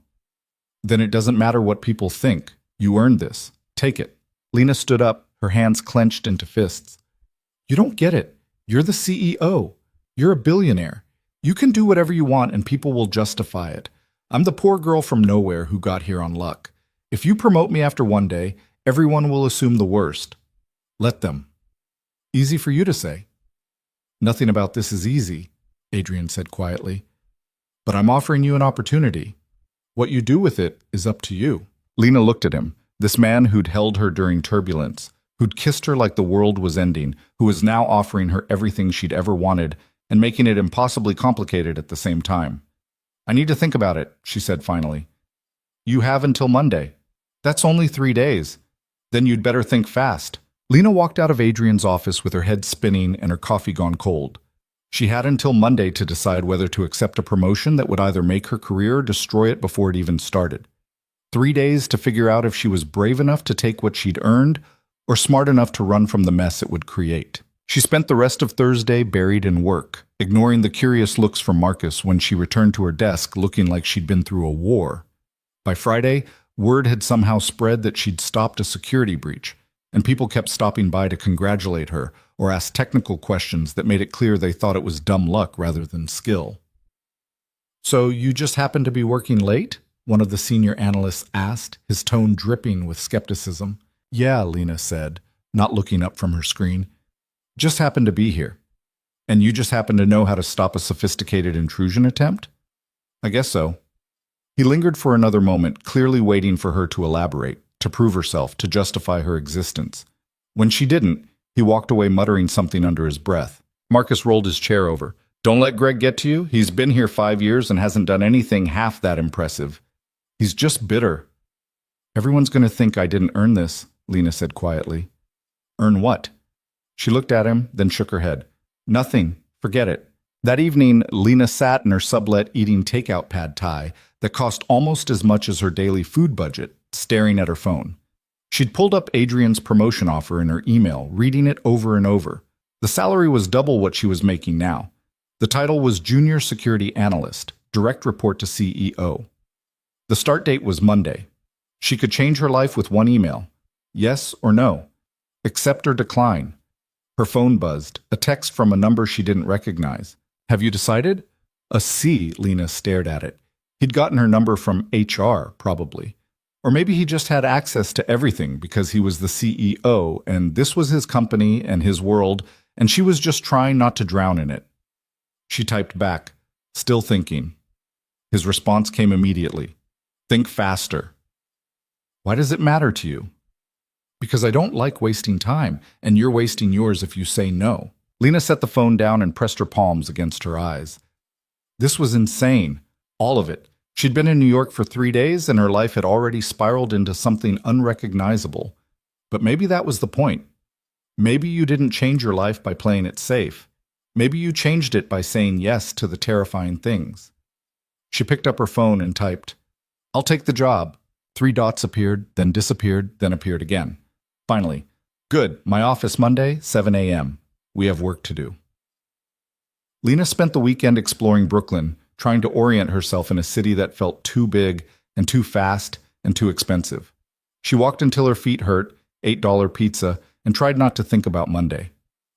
S1: Then it doesn't matter what people think. You earned this. Take it. Lena stood up, her hands clenched into fists. You don't get it. You're the CEO. You're a billionaire. You can do whatever you want and people will justify it. I'm the poor girl from nowhere who got here on luck. If you promote me after one day, everyone will assume the worst. Let them. Easy for you to say. Nothing about this is easy, Adrian said quietly. But I'm offering you an opportunity. What you do with it is up to you. Lena looked at him, this man who'd held her during turbulence, who'd kissed her like the world was ending, who was now offering her everything she'd ever wanted and making it impossibly complicated at the same time. I need to think about it, she said finally. You have until Monday. That's only 3 days. Then you'd better think fast. Lena walked out of Adrian's office with her head spinning and her coffee gone cold. She had until Monday to decide whether to accept a promotion that would either make her career or destroy it before it even started. 3 days to figure out if she was brave enough to take what she'd earned or smart enough to run from the mess it would create. She spent the rest of Thursday buried in work, ignoring the curious looks from Marcus when she returned to her desk looking like she'd been through a war. By Friday, word had somehow spread that she'd stopped a security breach, and people kept stopping by to congratulate her or ask technical questions that made it clear they thought it was dumb luck rather than skill. So you just happened to be working late? One of the senior analysts asked, his tone dripping with skepticism. Yeah, Lena said, not looking up from her screen. Just happened to be here. And you just happen to know how to stop a sophisticated intrusion attempt? I guess so. He lingered for another moment, clearly waiting for her to elaborate, to prove herself, to justify her existence. When she didn't, he walked away muttering something under his breath. Marcus rolled his chair over. Don't let Greg get to you. He's been here 5 years and hasn't done anything half that impressive. He's just bitter. Everyone's going to think I didn't earn this, Lena said quietly. Earn what? She looked at him, then shook her head. Nothing. Forget it. That evening, Lena sat in her sublet eating takeout pad thai that cost almost as much as her daily food budget, staring at her phone. She'd pulled up Adrian's promotion offer in her email, reading it over and over. The salary was double what she was making now. The title was Junior Security Analyst, direct report to CEO. The start date was Monday. She could change her life with one email. Yes or no. Accept or decline. Her phone buzzed, a text from a number she didn't recognize. Have you decided? A C, Lena stared at it. He'd gotten her number from HR, probably. Or maybe he just had access to everything because he was the CEO and this was his company and his world, and she was just trying not to drown in it. She typed back, still thinking. His response came immediately. Think faster. Why does it matter to you? Because I don't like wasting time, and you're wasting yours if you say no. Lena set the phone down and pressed her palms against her eyes. This was insane. All of it. She'd been in New York for 3 days, and her life had already spiraled into something unrecognizable. But maybe that was the point. Maybe you didn't change your life by playing it safe. Maybe you changed it by saying yes to the terrifying things. She picked up her phone and typed, "I'll take the job." 3 dots appeared, then disappeared, then appeared again. Finally, "Good, my office Monday, 7 a.m. We have work to do." Lena spent the weekend exploring Brooklyn, trying to orient herself in a city that felt too big and too fast and too expensive. She walked until her feet hurt, ate $8 pizza, and tried not to think about Monday.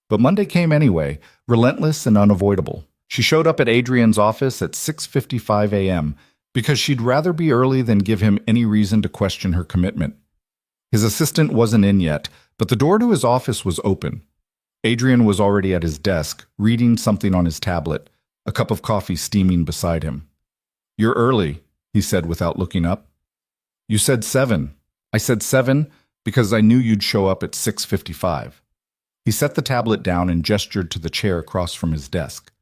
S1: But Monday came anyway, relentless and unavoidable. She showed up at Adrian's office at 6:55 a.m. because she'd rather be early than give him any reason to question her commitment. His assistant wasn't in yet, but the door to his office was open. Adrian was already at his desk, reading something on his tablet, a cup of coffee steaming beside him. "You're early," he said without looking up. "You said 7. I said 7 because I knew you'd show up at 6:55. He set the tablet down and gestured to the chair across from his desk.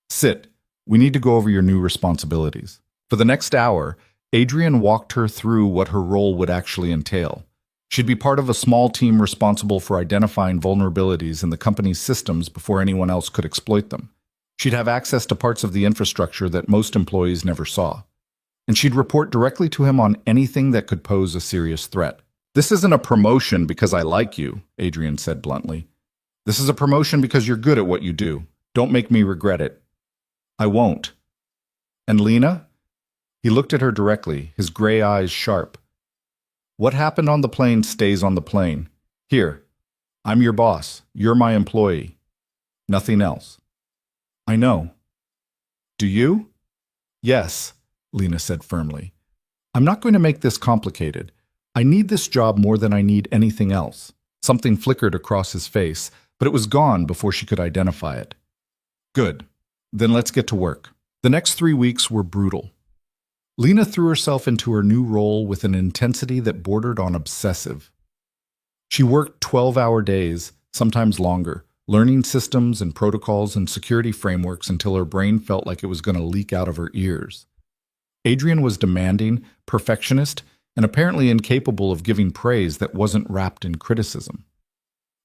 S1: "Sit. We need to go over your new responsibilities." For the next hour, Adrian walked her through what her role would actually entail. She'd be part of a small team responsible for identifying vulnerabilities in the company's systems before anyone else could exploit them. She'd have access to parts of the infrastructure that most employees never saw. And she'd report directly to him on anything that could pose a serious threat. "This isn't a promotion because I like you," Adrian said bluntly. "This is a promotion because you're good at what you do. Don't make me regret it." "I won't." "And Lena?" He looked at her directly, his gray eyes sharp. "What happened on the plane stays on the plane. Here, I'm your boss. You're my employee. Nothing else." "I know." "Do you?" "Yes," Lena said firmly. "I'm not going to make this complicated. I need this job more than I need anything else." Something flickered across his face, but it was gone before she could identify it. "Good. Then let's get to work." The next 3 weeks were brutal. Lena threw herself into her new role with an intensity that bordered on obsessive. She worked 12-hour days, sometimes longer, learning systems and protocols and security frameworks until her brain felt like it was going to leak out of her ears. Adrian was demanding, perfectionist, and apparently incapable of giving praise that wasn't wrapped in criticism.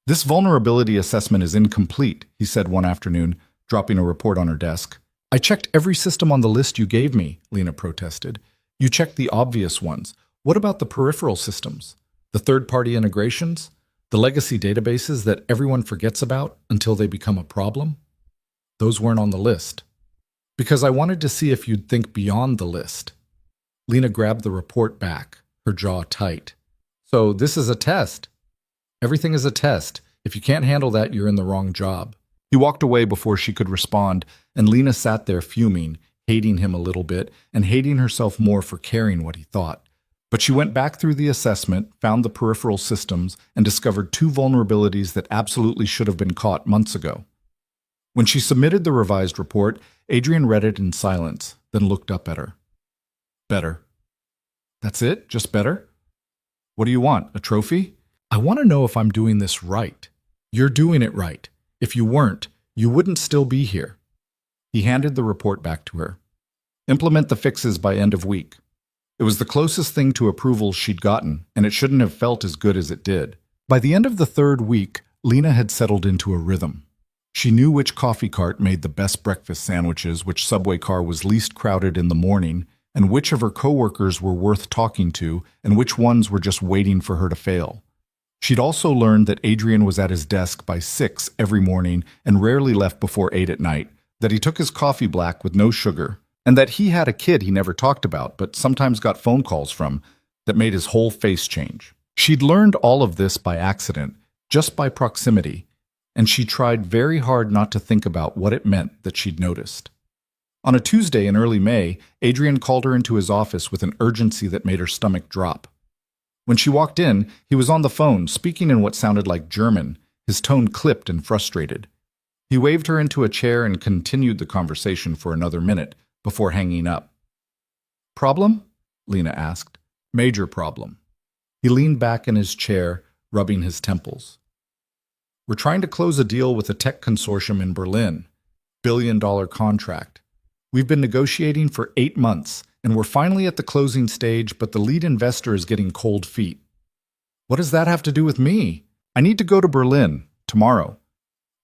S1: "This vulnerability assessment is incomplete," he said one afternoon, dropping a report on her desk. "I checked every system on the list you gave me," Lena protested. "You checked the obvious ones. What about the peripheral systems? The third-party integrations? The legacy databases that everyone forgets about until they become a problem? Those weren't on the list. Because I wanted to see if you'd think beyond the list." Lena grabbed the report back, her jaw tight. "So this is a test?" "Everything is a test. If you can't handle that, you're in the wrong job." He walked away before she could respond, and Lena sat there fuming, hating him a little bit, and hating herself more for caring what he thought. But she went back through the assessment, found the peripheral systems, and discovered 2 vulnerabilities that absolutely should have been caught months ago. When she submitted the revised report, Adrian read it in silence, then looked up at her. "Better." "That's it? Just better?" "What do you want, a trophy?" "I want to know if I'm doing this right." "You're doing it right. If you weren't, you wouldn't still be here." He handed the report back to her. "Implement the fixes by end of week." It was the closest thing to approval she'd gotten, and it shouldn't have felt as good as it did. By the end of the 3rd week, Lena had settled into a rhythm. She knew which coffee cart made the best breakfast sandwiches, which subway car was least crowded in the morning, and which of her coworkers were worth talking to, and which ones were just waiting for her to fail. She'd also learned that Adrian was at his desk by 6 every morning and rarely left before 8 at night, that he took his coffee black with no sugar, and that he had a kid he never talked about but sometimes got phone calls from that made his whole face change. She'd learned all of this by accident, just by proximity, and she tried very hard not to think about what it meant that she'd noticed. On a Tuesday in early May, Adrian called her into his office with an urgency that made her stomach drop. When she walked in, he was on the phone, speaking in what sounded like German, his tone clipped and frustrated. He waved her into a chair and continued the conversation for another minute before hanging up. Problem? Lena asked. Major problem. He leaned back in his chair, rubbing his temples. We're trying to close a deal with a tech consortium in Berlin. $1 billion contract. We've been negotiating for 8 months, and we're finally at the closing stage, but the lead investor is getting cold feet. What does that have to do with me? I need to go to Berlin tomorrow.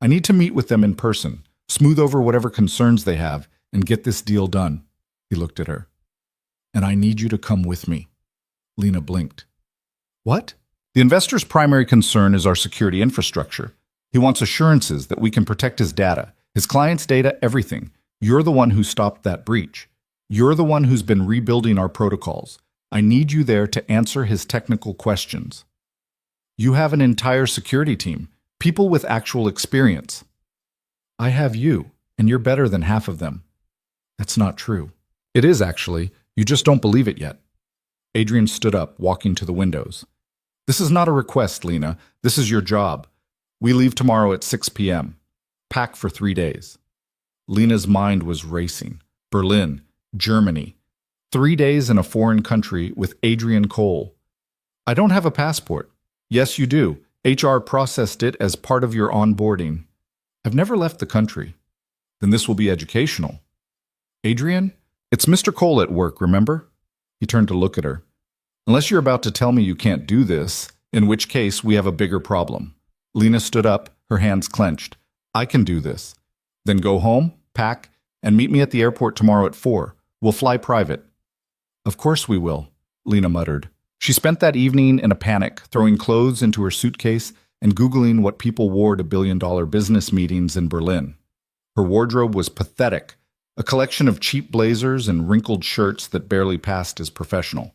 S1: I need to meet with them in person, smooth over whatever concerns they have, and get this deal done. He looked at her. And I need you to come with me. Lena blinked. What? The investor's primary concern is our security infrastructure. He wants assurances that we can protect his data, his clients' data, everything. You're the one who stopped that breach. You're the one who's been rebuilding our protocols. I need you there to answer his technical questions. You have an entire security team, people with actual experience. I have you, and you're better than half of them. That's not true. It is, actually. You just don't believe it yet. Adrian stood up, walking to the windows. This is not a request, Lena. This is your job. We leave tomorrow at 6 p.m. Pack for 3 days. Lena's mind was racing. Berlin, Germany. 3 days in a foreign country with Adrian Cole. I don't have a passport. Yes, you do. HR processed it as part of your onboarding. I've never left the country. Then this will be educational. Adrian, it's Mr. Cole at work, remember? He turned to look at her. Unless you're about to tell me you can't do this, in which case we have a bigger problem. Lena stood up, her hands clenched. I can do this. Then go home, pack, and meet me at the airport tomorrow at 4. We'll fly private. Of course we will, Lena muttered. She spent that evening in a panic, throwing clothes into her suitcase and Googling what people wore to billion-dollar business meetings in Berlin. Her wardrobe was pathetic, a collection of cheap blazers and wrinkled shirts that barely passed as professional.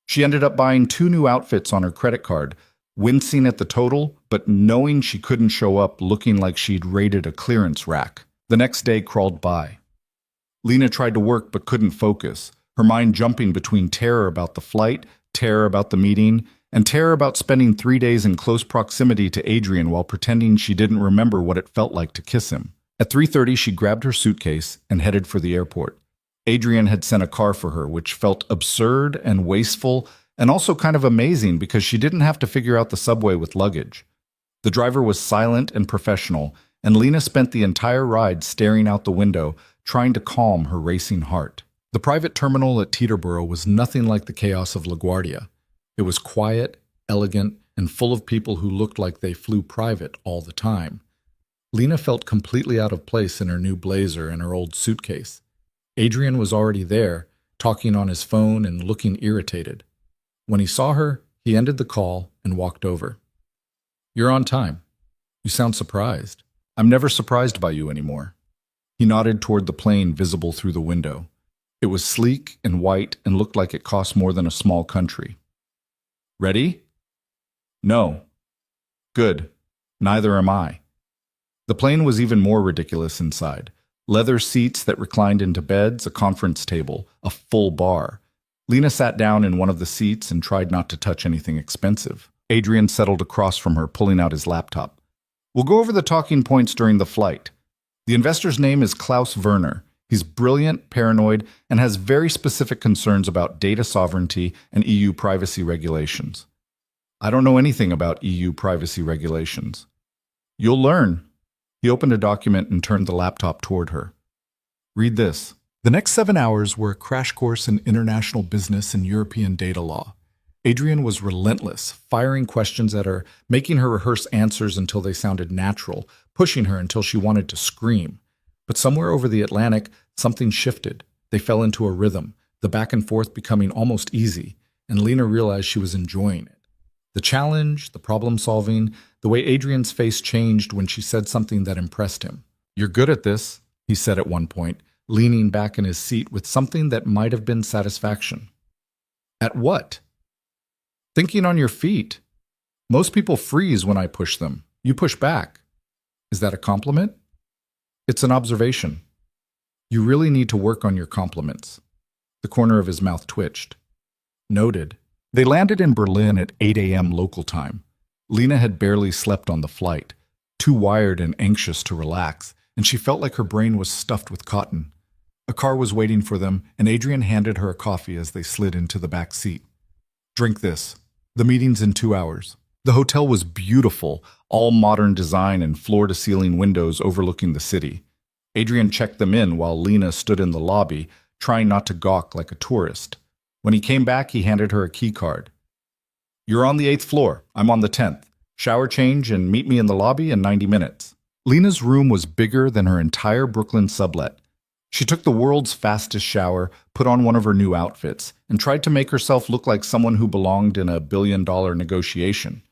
S1: She ended up buying 2 new outfits on her credit card, wincing at the total, but knowing she couldn't show up looking like she'd raided a clearance rack. The next day crawled by. Lena tried to work but couldn't focus, her mind jumping between terror about the flight, terror about the meeting, and terror about spending 3 days in close proximity to Adrian while pretending she didn't remember what it felt like to kiss him. At 3:30, she grabbed her suitcase and headed for the airport. Adrian had sent a car for her, which felt absurd and wasteful and also kind of amazing because she didn't have to figure out the subway with luggage. The driver was silent and professional, and Lena spent the entire ride staring out the window, trying to calm her racing heart. The private terminal at Teterboro was nothing like the chaos of LaGuardia. It was quiet, elegant, and full of people who looked like they flew private all the time. Lena felt completely out of place in her new blazer and her old suitcase. Adrian was already there, talking on his phone and looking irritated. When he saw her, he ended the call and walked over. You're on time. You sound surprised. I'm never surprised by you anymore. He nodded toward the plane visible through the window. It was sleek and white and looked like it cost more than a small country. Ready? No. Good. Neither am I. The plane was even more ridiculous inside. Leather seats that reclined into beds, a conference table, a full bar. Lena sat down in one of the seats and tried not to touch anything expensive. Adrian settled across from her, pulling out his laptop. We'll go over the talking points during the flight. The investor's name is Klaus Werner. He's brilliant, paranoid, and has very specific concerns about data sovereignty and EU privacy regulations. I don't know anything about EU privacy regulations. You'll learn. He opened a document and turned the laptop toward her. Read this. The next 7 hours were a crash course in international business and European data law. Adrian was relentless, firing questions at her, making her rehearse answers until they sounded natural, pushing her until she wanted to scream. But somewhere over the Atlantic, something shifted. They fell into a rhythm, the back and forth becoming almost easy, and Lena realized she was enjoying it. The challenge, the problem-solving, the way Adrian's face changed when she said something that impressed him. You're good at this, he said at one point, leaning back in his seat with something that might have been satisfaction. At what? Thinking on your feet. Most people freeze when I push them. You push back. Is that a compliment? It's an observation. You really need to work on your compliments. The corner of his mouth twitched. Noted. They landed in Berlin at 8 a.m. local time. Lena had barely slept on the flight, too wired and anxious to relax, and she felt like her brain was stuffed with cotton. A car was waiting for them, and Adrian handed her a coffee as they slid into the back seat. Drink this. The meeting's in 2 hours. The hotel was beautiful, all modern design and floor-to-ceiling windows overlooking the city. Adrian checked them in while Lena stood in the lobby, trying not to gawk like a tourist. When he came back, he handed her a key card. You're on the 8th floor. I'm on the 10th. Shower change and meet me in the lobby in 90 minutes. Lena's room was bigger than her entire Brooklyn sublet. She took the world's fastest shower, put on one of her new outfits, and tried to make herself look like someone who belonged in a billion-dollar negotiation.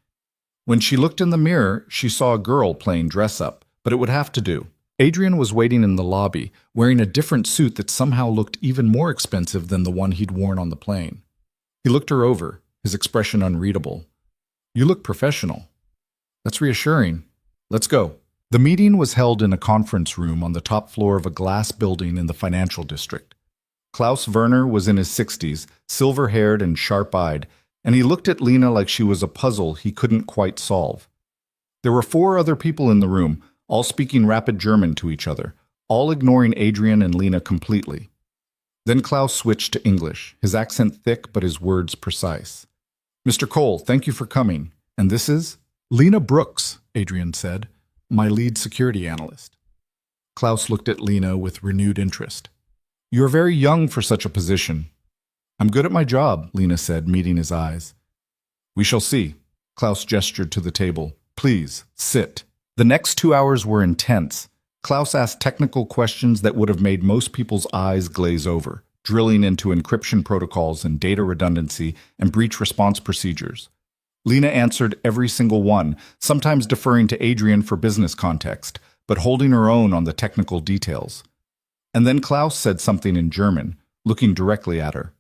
S1: When she looked in the mirror, she saw a girl playing dress-up, but it would have to do. Adrian was waiting in the lobby, wearing a different suit that somehow looked even more expensive than the one he'd worn on the plane. He looked her over, his expression unreadable. You look professional. That's reassuring. Let's go. The meeting was held in a conference room on the top floor of a glass building in the financial district. Klaus Werner was in his 60s, silver-haired and sharp-eyed, and he looked at Lena like she was a puzzle he couldn't quite solve. There were 4 other people in the room, all speaking rapid German to each other, all ignoring Adrian and Lena completely. Then Klaus switched to English, his accent thick but his words precise. Mr. Cole, thank you for coming. And this is? Lena Brooks, Adrian said, my lead security analyst. Klaus looked at Lena with renewed interest. You are very young for such a position. I'm good at my job, Lena said, meeting his eyes. We shall see. Klaus gestured to the table. Please, sit. The next 2 hours were intense. Klaus asked technical questions that would have made most people's eyes glaze over, drilling into encryption protocols and data redundancy and breach response procedures. Lena answered every single one, sometimes deferring to Adrian for business context, but holding her own on the technical details. And then Klaus said something in German, looking directly at her.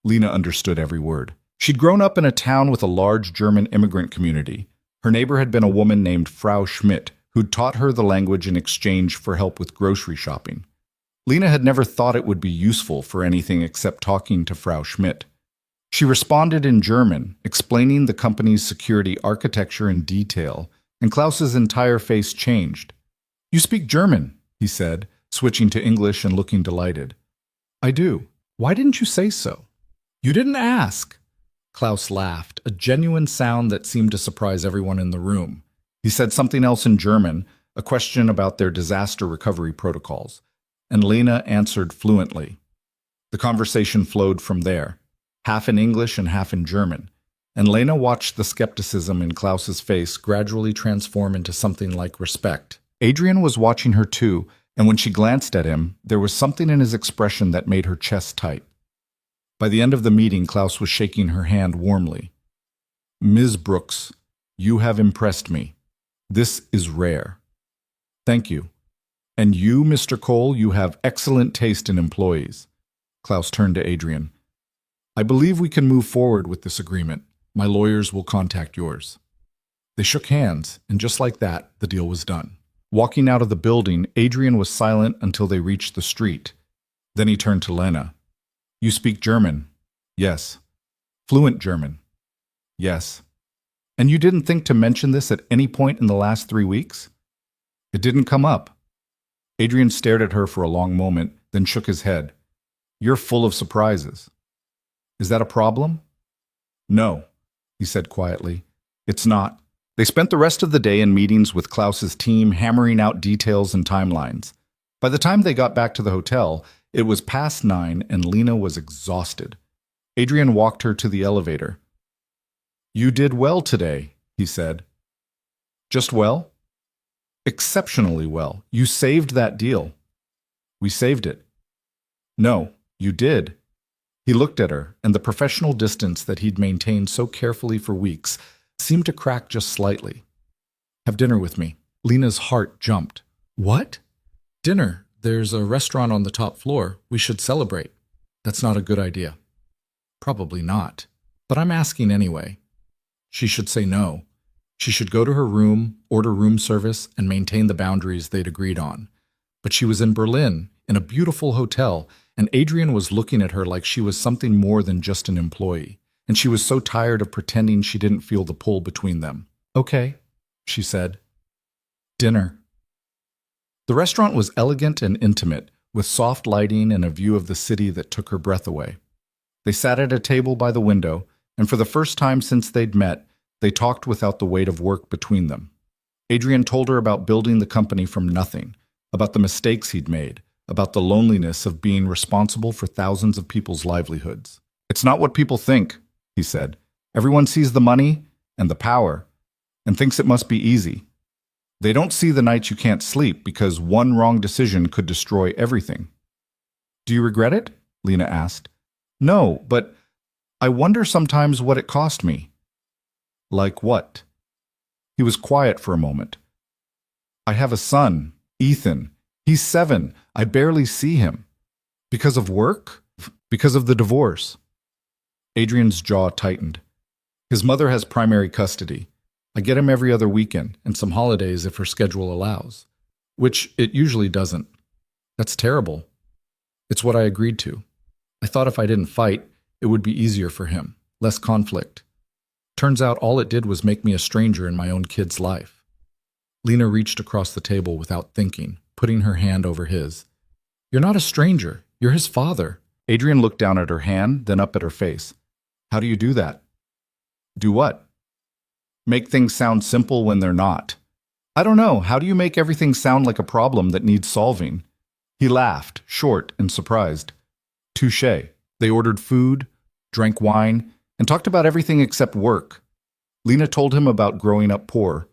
S1: Lena understood every word. She'd grown up in a town with a large German immigrant community. Her neighbor had been a woman named Frau Schmidt, who'd taught her the language in exchange for help with grocery shopping. Lena had never thought it would be useful for anything except talking to Frau Schmidt. She responded in German, explaining the company's security architecture in detail, and Klaus's entire face changed. You speak German, he said, switching to English and looking delighted. I do. Why didn't you say so? You didn't ask. Klaus laughed, a genuine sound that seemed to surprise everyone in the room. He said something else in German, a question about their disaster recovery protocols, and Lena answered fluently. The conversation flowed from there, half in English and half in German, and Lena watched the skepticism in Klaus's face gradually transform into something like respect. Adrian was watching her too, and when she glanced at him, there was something in his expression that made her chest tight. By the end of the meeting, Klaus was shaking her hand warmly. Ms. Brooks, you have impressed me. This is rare. Thank you. And you, Mr. Cole, you have excellent taste in employees. Klaus turned to Adrian. I believe we can move forward with this agreement. My lawyers will contact yours. They shook hands, and just like that, the deal was done. Walking out of the building, Adrian was silent until they reached the street. Then he turned to Lena. You speak German? Yes. Fluent German? Yes. And you didn't think to mention this at any point in the last 3 weeks? It didn't come up. Adrian stared at her for a long moment, then shook his head. You're full of surprises. Is that a problem? No, he said quietly. It's not. They spent the rest of the day in meetings with Klaus's team, hammering out details and timelines. By the time they got back to the hotel, it was past 9 and Lena was exhausted. Adrian walked her to the elevator. You did well today, he said. Just well? Exceptionally well. You saved that deal. We saved it. No, you did. He looked at her, and the professional distance that he'd maintained so carefully for weeks seemed to crack just slightly. Have dinner with me. Lena's heart jumped. What? Dinner. There's a restaurant on the top floor. We should celebrate. That's not a good idea. Probably not. But I'm asking anyway. She should say no. She should go to her room, order room service, and maintain the boundaries they'd agreed on. But she was in Berlin, in a beautiful hotel, and Adrian was looking at her like she was something more than just an employee, and she was so tired of pretending she didn't feel the pull between them. Okay, she said. Dinner. The restaurant was elegant and intimate, with soft lighting and a view of the city that took her breath away. They sat at a table by the window, and for the first time since they'd met, they talked without the weight of work between them. Adrian told her about building the company from nothing, about the mistakes he'd made, about the loneliness of being responsible for thousands of people's livelihoods. "It's not what people think," he said. "Everyone sees the money and the power and thinks it must be easy. They don't see the nights you can't sleep because one wrong decision could destroy everything." "Do you regret it?" Lena asked. "No, but I wonder sometimes what it cost me." "Like what?" He was quiet for a moment. "I have a son, Ethan. He's 7. I barely see him. Because of work? Because of the divorce." Adrian's jaw tightened. "His mother has primary custody. I get him every other weekend, and some holidays if her schedule allows. Which it usually doesn't. That's terrible. It's what I agreed to. I thought if I didn't fight, it would be easier for him, less conflict. Turns out all it did was make me a stranger in my own kid's life." Lena reached across the table without thinking, putting her hand over his. "You're not a stranger. You're his father." Adrian looked down at her hand, then up at her face. "How do you do that?" "Do what?" "Make things sound simple when they're not." "I don't know. How do you make everything sound like a problem that needs solving?" He laughed, short and surprised. "Touché." They ordered food, drank wine, and talked about everything except work. Lena told him about growing up poor,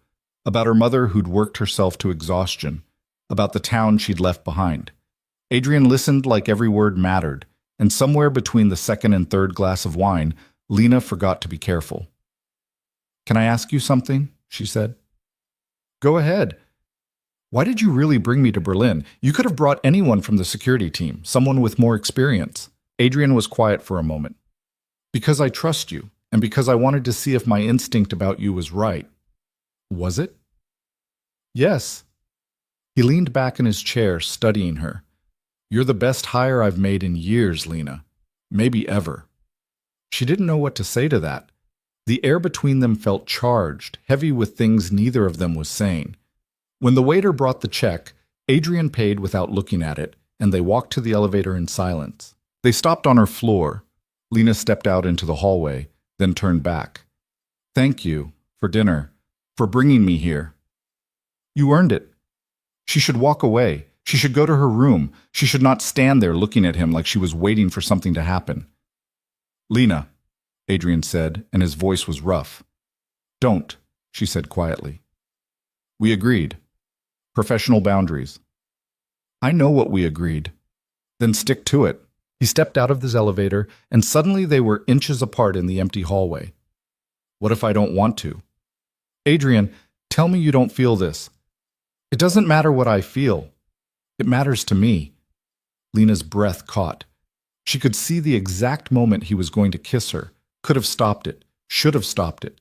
S1: about her mother who'd worked herself to exhaustion, about the town she'd left behind. Adrian listened like every word mattered, and somewhere between the second and third glass of wine, Lena forgot to be careful. "Can I ask you something?" she said. "Go ahead." "Why did you really bring me to Berlin? You could have brought anyone from the security team, someone with more experience." Adrian was quiet for a moment. "Because I trust you, and because I wanted to see if my instinct about you was right." "Was it?" "Yes." He leaned back in his chair, studying her. "You're the best hire I've made in years, Lena. Maybe ever." She didn't know what to say to that. The air between them felt charged, heavy with things neither of them was saying. When the waiter brought the check, Adrian paid without looking at it, and they walked to the elevator in silence. They stopped on her floor. Lena stepped out into the hallway, then turned back. "Thank you, for dinner, for bringing me here." "You earned it." She should walk away. She should go to her room. She should not stand there looking at him like she was waiting for something to happen. "Lena," Adrian said, and his voice was rough. "Don't," she said quietly. "We agreed. Professional boundaries." "I know what we agreed." "Then stick to it." He stepped out of this elevator, and suddenly they were inches apart in the empty hallway. "What if I don't want to?" "Adrian, tell me you don't feel this." "It doesn't matter what I feel. It matters to me." Lena's breath caught. She could see the exact moment he was going to kiss her, could have stopped it, should have stopped it.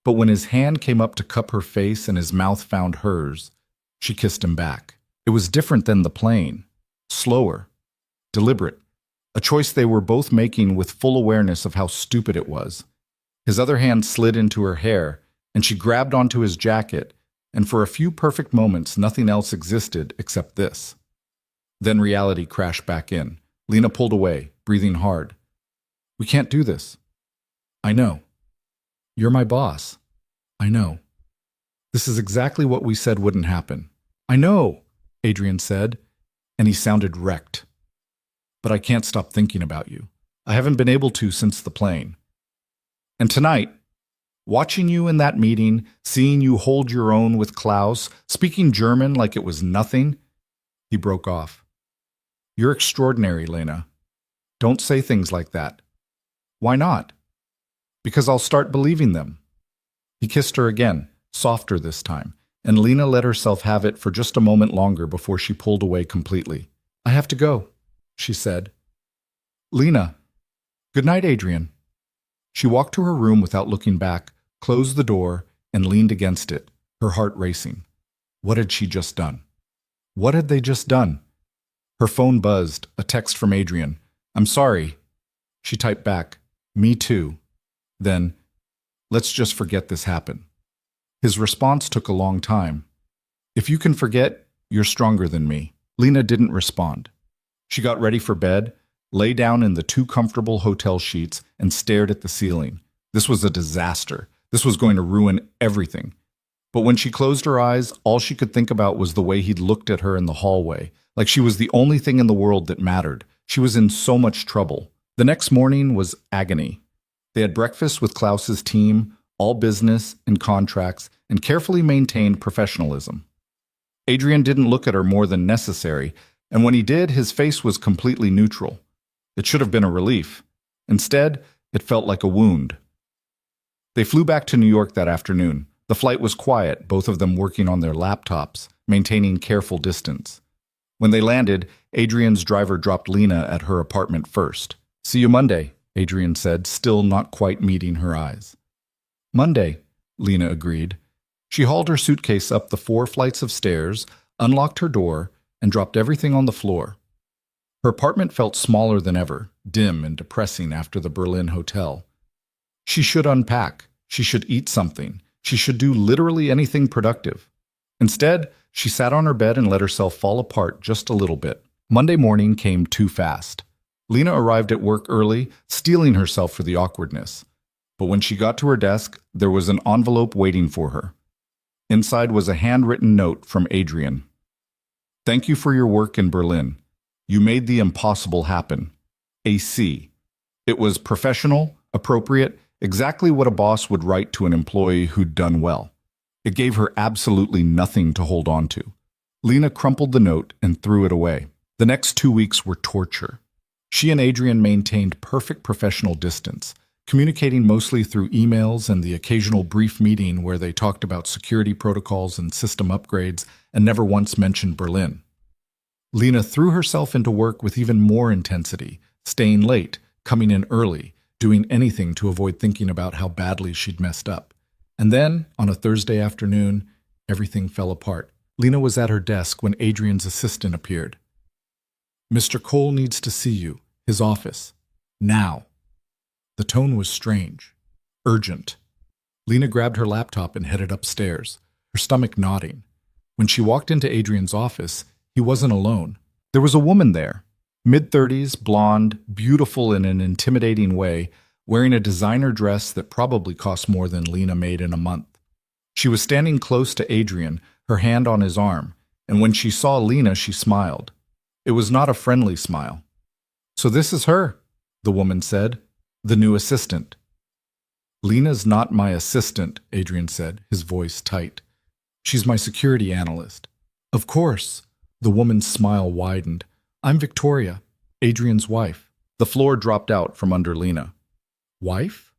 S1: But when his hand came up to cup her face and his mouth found hers, she kissed him back. It was different than the plane. Slower. Deliberate. A choice they were both making with full awareness of how stupid it was. His other hand slid into her hair, and she grabbed onto his jacket, and for a few perfect moments nothing else existed except this. Then reality crashed back in. Lena pulled away, breathing hard. "We can't do this." "I know. You're my boss. I know. This is exactly what we said wouldn't happen." "I know," Adrian said, and he sounded wrecked. "But I can't stop thinking about you. I haven't been able to since the plane. And tonight, watching you in that meeting, seeing you hold your own with Klaus, speaking German like it was nothing." He broke off. "You're extraordinary, Lena. Don't say things like that." "Why not?" "Because I'll start believing them." He kissed her again, softer this time, and Lena let herself have it for just a moment longer before she pulled away completely. "I have to go," she said. "Lena." "Good night, Adrian." She walked to her room without looking back, closed the door, and leaned against it, her heart racing. What had she just done? What had they just done? Her phone buzzed, a text from Adrian. "I'm sorry." She typed back, "Me too." Then, "Let's just forget this happened." His response took a long time. "If you can forget, you're stronger than me." Lena didn't respond. She got ready for bed, lay down in the too comfortable hotel sheets, and stared at the ceiling. This was a disaster. This was going to ruin everything. But when she closed her eyes, all she could think about was the way he'd looked at her in the hallway, like she was the only thing in the world that mattered. She was in so much trouble. The next morning was agony. They had breakfast with Klaus's team, all business and contracts, and carefully maintained professionalism. Adrian didn't look at her more than necessary, and when he did, his face was completely neutral. It should have been a relief. Instead, it felt like a wound. They flew back to New York that afternoon. The flight was quiet, both of them working on their laptops, maintaining careful distance. When they landed, Adrian's driver dropped Lena at her apartment first. "See you Monday," Adrian said, still not quite meeting her eyes. "Monday," Lena agreed. She hauled her suitcase up the 4 flights of stairs, unlocked her door, and dropped everything on the floor. Her apartment felt smaller than ever, dim and depressing after the Berlin hotel. She should unpack. She should eat something. She should do literally anything productive. Instead, she sat on her bed and let herself fall apart just a little bit. Monday morning came too fast. Lena arrived at work early, steeling herself for the awkwardness. But when she got to her desk, there was an envelope waiting for her. Inside was a handwritten note from Adrian. "Thank you for your work in Berlin. You made the impossible happen. AC." It was professional, appropriate, exactly what a boss would write to an employee who'd done well. It gave her absolutely nothing to hold on to. Lena crumpled the note and threw it away. The next 2 weeks were torture. She and Adrian maintained perfect professional distance, communicating mostly through emails and the occasional brief meeting where they talked about security protocols and system upgrades and never once mentioned Berlin. Lena threw herself into work with even more intensity, staying late, coming in early, doing anything to avoid thinking about how badly she'd messed up. And then, on a Thursday afternoon, everything fell apart. Lena was at her desk when Adrian's assistant appeared. "Mr. Cole needs to see you. His office. Now." The tone was strange. Urgent. Lena grabbed her laptop and headed upstairs, her stomach knotting. When she walked into Adrian's office, he wasn't alone. There was a woman there. Mid-30s, blonde, beautiful in an intimidating way, wearing a designer dress that probably cost more than Lena made in a month. She was standing close to Adrian, her hand on his arm, and when she saw Lena, she smiled. It was not a friendly smile. "So this is her," the woman said, "the new assistant." "Lena's not my assistant," Adrian said, his voice tight. "She's my security analyst." "Of course." The woman's smile widened. "I'm Victoria, Adrian's wife." The floor dropped out from under Lena. "Wife?"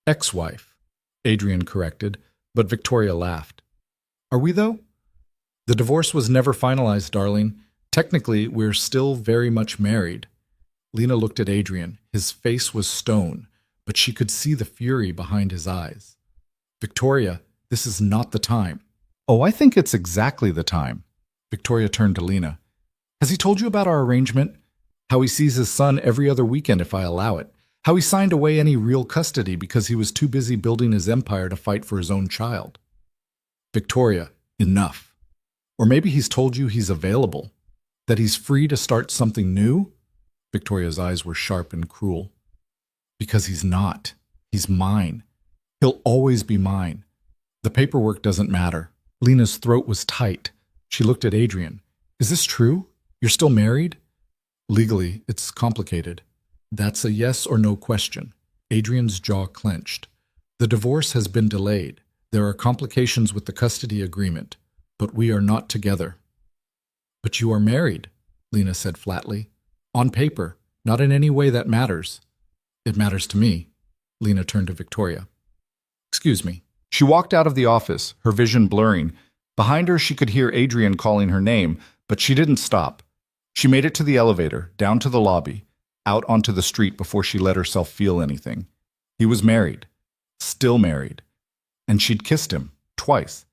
S1: "Ex-wife," Adrian corrected, but Victoria laughed. "Are we, though?" "The divorce was never finalized, darling. Technically, we're still very much married." Lena looked at Adrian. His face was stone, but she could see the fury behind his eyes. "Victoria, this is not the time." "Oh, I think it's exactly the time." Victoria turned to Lena. "Has he told you about our arrangement? How he sees his son every other weekend if I allow it? How he signed away any real custody because he was too busy building his empire to fight for his own child?" "Victoria, enough. Or maybe he's told you he's available, that he's free to start something new?" Victoria's eyes were sharp and cruel. "Because he's not. He's mine. He'll always be mine. The paperwork doesn't matter." Lena's throat was tight. She looked at Adrian. "Is this true? You're still married?" "Legally, it's complicated. That's a yes or no question." Adrian's jaw clenched. "The divorce has been delayed. There are complications with the custody agreement, but we are not together." "But you are married," Lena said flatly. "On paper, not in any way that matters." "It matters to me." Lena turned to Victoria. "Excuse me." She walked out of the office, her vision blurring. Behind her, she could hear Adrian calling her name, but she didn't stop. She made it to the elevator, down to the lobby, out onto the street before she let herself feel anything. He was married. Still married. And she'd kissed him, twice.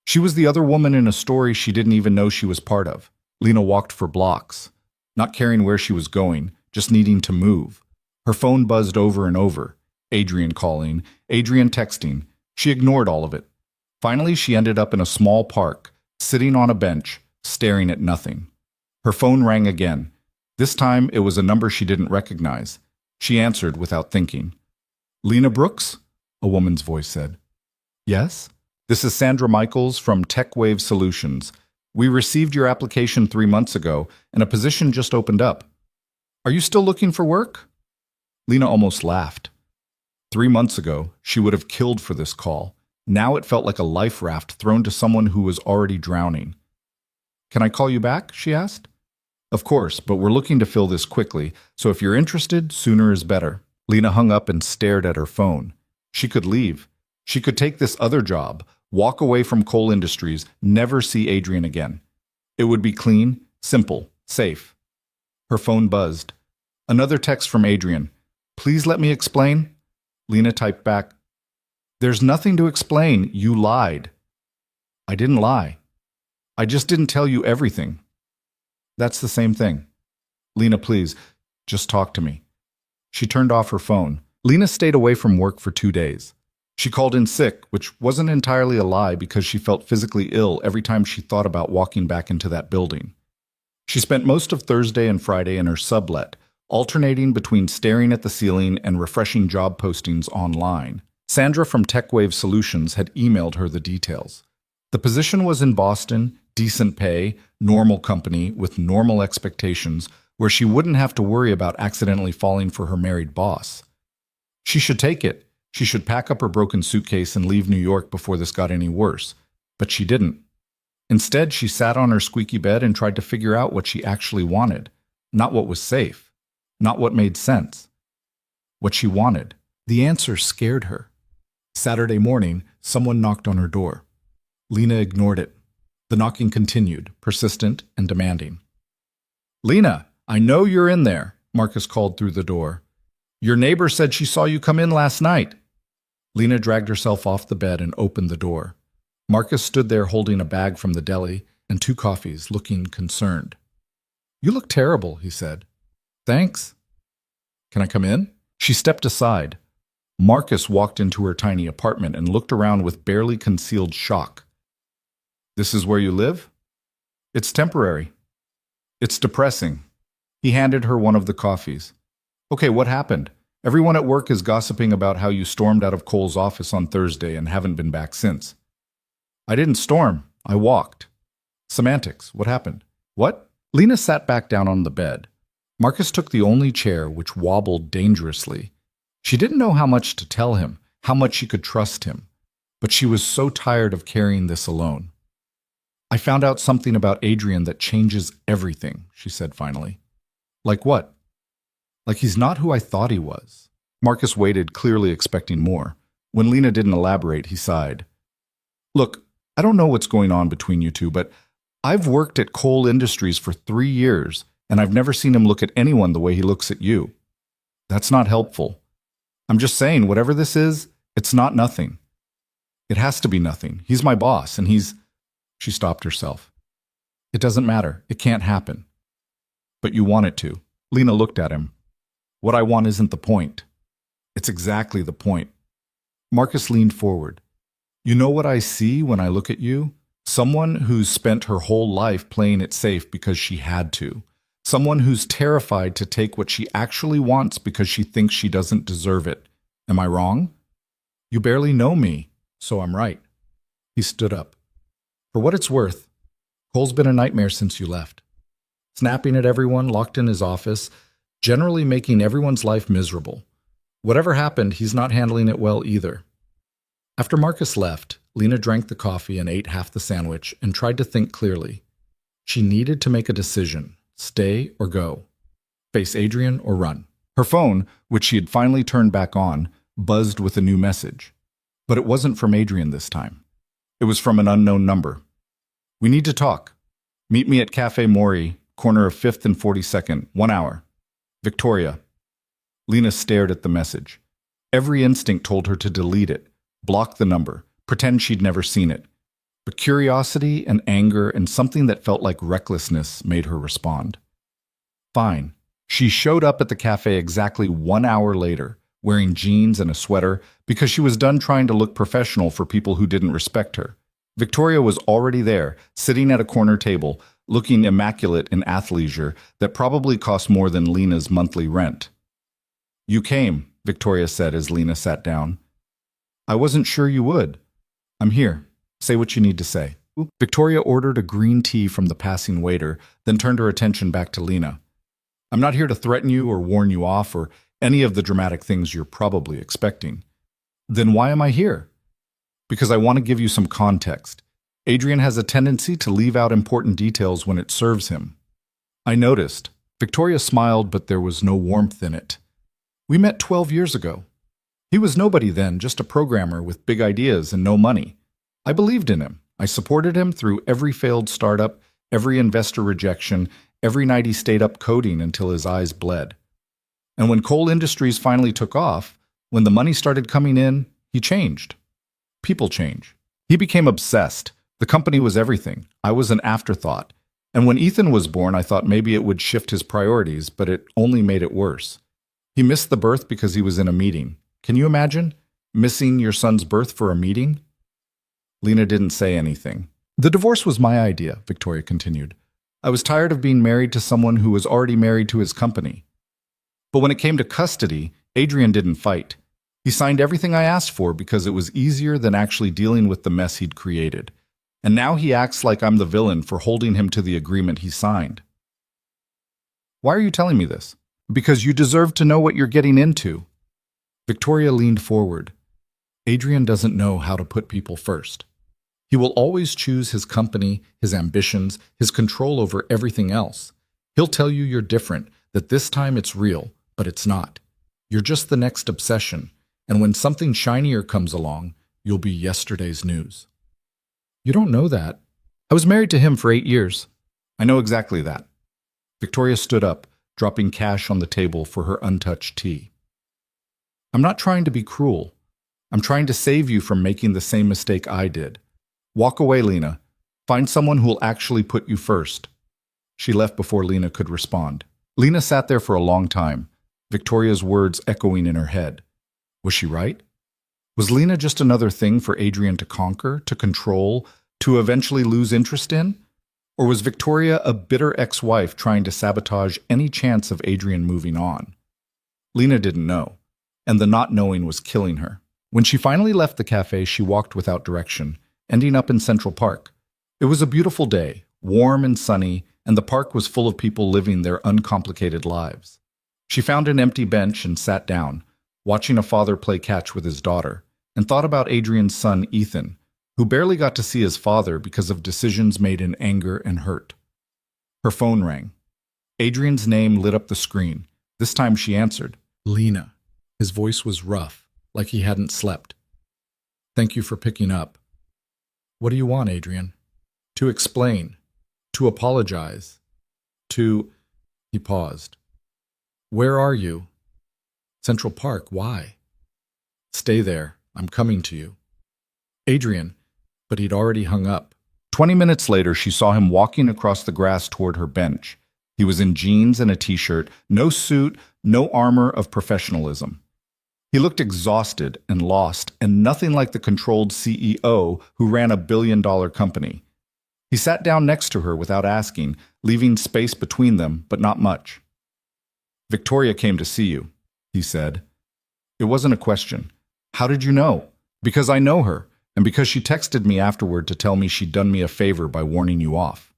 S1: She was the other woman in a story she didn't even know she was part of. Lena walked for blocks, not caring where she was going, just needing to move. Her phone buzzed over and over. Adrian calling, Adrian texting. She ignored all of it. Finally, she ended up in a small park, sitting on a bench, staring at nothing. Her phone rang again. This time, it was a number she didn't recognize. She answered without thinking. Lena Brooks? A woman's voice said. Yes? This is Sandra Michaels from TechWave Solutions. We received your application 3 months ago, and a position just opened up. Are you still looking for work? Lena almost laughed. 3 months ago, she would have killed for this call. Now it felt like a life raft thrown to someone who was already drowning. Can I call you back? She asked. Of course, but we're looking to fill this quickly, so if you're interested, sooner is better. Lena hung up and stared at her phone. She could leave. She could take this other job, walk away from Cole Industries, never see Adrian again. It would be clean, simple, safe. Her phone buzzed. Another text from Adrian. Please let me explain. Lena typed back. There's nothing to explain. You lied. I didn't lie. I just didn't tell you everything. That's the same thing. Lena, please, just talk to me. She turned off her phone. Lena stayed away from work for 2 days. She called in sick, which wasn't entirely a lie because she felt physically ill every time she thought about walking back into that building. She spent most of Thursday and Friday in her sublet, alternating between staring at the ceiling and refreshing job postings online. Sandra from TechWave Solutions had emailed her the details. The position was in Boston, decent pay, normal company with normal expectations, where she wouldn't have to worry about accidentally falling for her married boss. She should take it. She should pack up her broken suitcase and leave New York before this got any worse. But she didn't. Instead, she sat on her squeaky bed and tried to figure out what she actually wanted. Not what was safe. Not what made sense. What she wanted. The answer scared her. Saturday morning, someone knocked on her door. Lena ignored it. The knocking continued, persistent and demanding. Lena, I know you're in there, Marcus called through the door. Your neighbor said she saw you come in last night. Lena dragged herself off the bed and opened the door. Marcus stood there holding a bag from the deli and 2 coffees, looking concerned. You look terrible, he said. Thanks. Can I come in? She stepped aside. Marcus walked into her tiny apartment and looked around with barely concealed shock. This is where you live? It's temporary. It's depressing. He handed her one of the coffees. Okay, what happened? Everyone at work is gossiping about how you stormed out of Cole's office on Thursday and haven't been back since. I didn't storm. I walked. Semantics. What happened? What? Lena sat back down on the bed. Marcus took the only chair, which wobbled dangerously. She didn't know how much to tell him, how much she could trust him. But she was so tired of carrying this alone. I found out something about Adrian that changes everything, she said finally. Like what? Like he's not who I thought he was. Marcus waited, clearly expecting more. When Lena didn't elaborate, he sighed. Look, I don't know what's going on between you two, but I've worked at Cole Industries for 3 years, and I've never seen him look at anyone the way he looks at you. That's not helpful. I'm just saying, whatever this is, it's not nothing. It has to be nothing. He's my boss, and he's... She stopped herself. It doesn't matter. It can't happen. But you want it to. Lena looked at him. What I want isn't the point. It's exactly the point. Marcus leaned forward. You know what I see when I look at you? Someone who's spent her whole life playing it safe because she had to. Someone who's terrified to take what she actually wants because she thinks she doesn't deserve it. Am I wrong? You barely know me, so I'm right. He stood up. For what it's worth, Cole's been a nightmare since you left. Snapping at everyone, locked in his office, generally making everyone's life miserable. Whatever happened, he's not handling it well either. After Marcus left, Lena drank the coffee and ate half the sandwich and tried to think clearly. She needed to make a decision, stay or go, face Adrian or run. Her phone, which she had finally turned back on, buzzed with a new message. But it wasn't from Adrian this time. It was from an unknown number. We need to talk. Meet me at Cafe Mori, corner of 5th and 42nd, 1 hour. Victoria. Lena stared at the message. Every instinct told her to delete it, block the number, pretend she'd never seen it. But curiosity and anger and something that felt like recklessness made her respond. Fine. She showed up at the cafe exactly 1 hour later, wearing jeans and a sweater because she was done trying to look professional for people who didn't respect her. Victoria was already there, sitting at a corner table, looking immaculate in athleisure that probably cost more than Lena's monthly rent. "You came," Victoria said as Lena sat down. "I wasn't sure you would. I'm here. Say what you need to say." Victoria ordered a green tea from the passing waiter, then turned her attention back to Lena. "I'm not here to threaten you or warn you off or any of the dramatic things you're probably expecting." "Then why am I here?" "Because I want to give you some context. Adrian has a tendency to leave out important details when it serves him." "I noticed." Victoria smiled, but there was no warmth in it. "We met 12 years ago. He was nobody then, just a programmer with big ideas and no money. I believed in him. I supported him through every failed startup, every investor rejection, every night he stayed up coding until his eyes bled. And when Cole Industries finally took off, when the money started coming in, he changed. People change. He became obsessed. The company was everything. I was an afterthought. And when Ethan was born, I thought maybe it would shift his priorities, but it only made it worse. He missed the birth because he was in a meeting. Can you imagine? Missing your son's birth for a meeting? Lena didn't say anything. "The divorce was my idea," Victoria continued. "I was tired of being married to someone who was already married to his company. But when it came to custody, Adrian didn't fight. He signed everything I asked for because it was easier than actually dealing with the mess he'd created. And now he acts like I'm the villain for holding him to the agreement he signed." "Why are you telling me this?" "Because you deserve to know what you're getting into." Victoria leaned forward. "Adrian doesn't know how to put people first. He will always choose his company, his ambitions, his control over everything else. He'll tell you you're different, that this time it's real, but it's not. You're just the next obsession, and when something shinier comes along, you'll be yesterday's news." "You don't know that. I was married to him for 8 years. "I know exactly that." Victoria stood up, dropping cash on the table for her untouched tea. "I'm not trying to be cruel. I'm trying to save you from making the same mistake I did. Walk away, Lena. Find someone who'll actually put you first." She left before Lena could respond. Lena sat there for a long time, Victoria's words echoing in her head. Was she right? Was Lena just another thing for Adrian to conquer, to control, to eventually lose interest in? Or was Victoria a bitter ex-wife trying to sabotage any chance of Adrian moving on? Lena didn't know, and the not knowing was killing her. When she finally left the cafe, she walked without direction, ending up in Central Park. It was a beautiful day, warm and sunny, and the park was full of people living their uncomplicated lives. She found an empty bench and sat down, watching a father play catch with his daughter, and thought about Adrian's son, Ethan, who barely got to see his father because of decisions made in anger and hurt. Her phone rang. Adrian's name lit up the screen. This time she answered. "Lena." His voice was rough, like he hadn't slept. "Thank you for picking up." "What do you want, Adrian?" "To explain. To apologize. To—" He paused. "Where are you?" "Central Park. Why?" "Stay there. I'm coming to you." "Adrian." But he'd already hung up. 20 minutes later, she saw him walking across the grass toward her bench. He was in jeans and a t-shirt, no suit, no armor of professionalism. He looked exhausted and lost, and nothing like the controlled CEO who ran a billion-dollar company. He sat down next to her without asking, leaving space between them, but not much. "Victoria came to see you," he said. It wasn't a question. "How did you know?" "Because I know her, and because she texted me afterward to tell me she'd done me a favor by warning you off."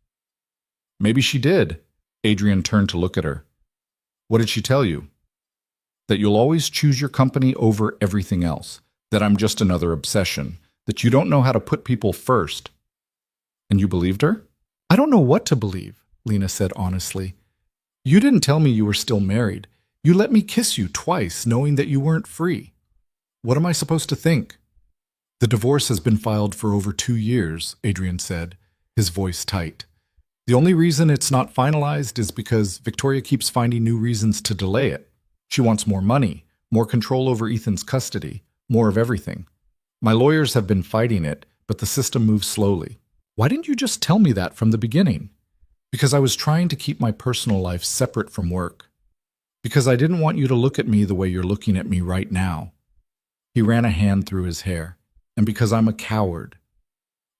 S1: "Maybe she did." Adrian turned to look at her. "What did she tell you?" "That you'll always choose your company over everything else, that I'm just another obsession, that you don't know how to put people first." "And you believed her?" "I don't know what to believe," Lena said honestly. "You didn't tell me you were still married. You let me kiss you twice, knowing that you weren't free. What am I supposed to think?" "The divorce has been filed for over 2 years," Adrian said, his voice tight. "The only reason it's not finalized is because Victoria keeps finding new reasons to delay it. She wants more money, more control over Ethan's custody, more of everything. My lawyers have been fighting it, but the system moves slowly." "Why didn't you just tell me that from the beginning?" "Because I was trying to keep my personal life separate from work. Because I didn't want you to look at me the way you're looking at me right now." He ran a hand through his hair. "And because I'm a coward.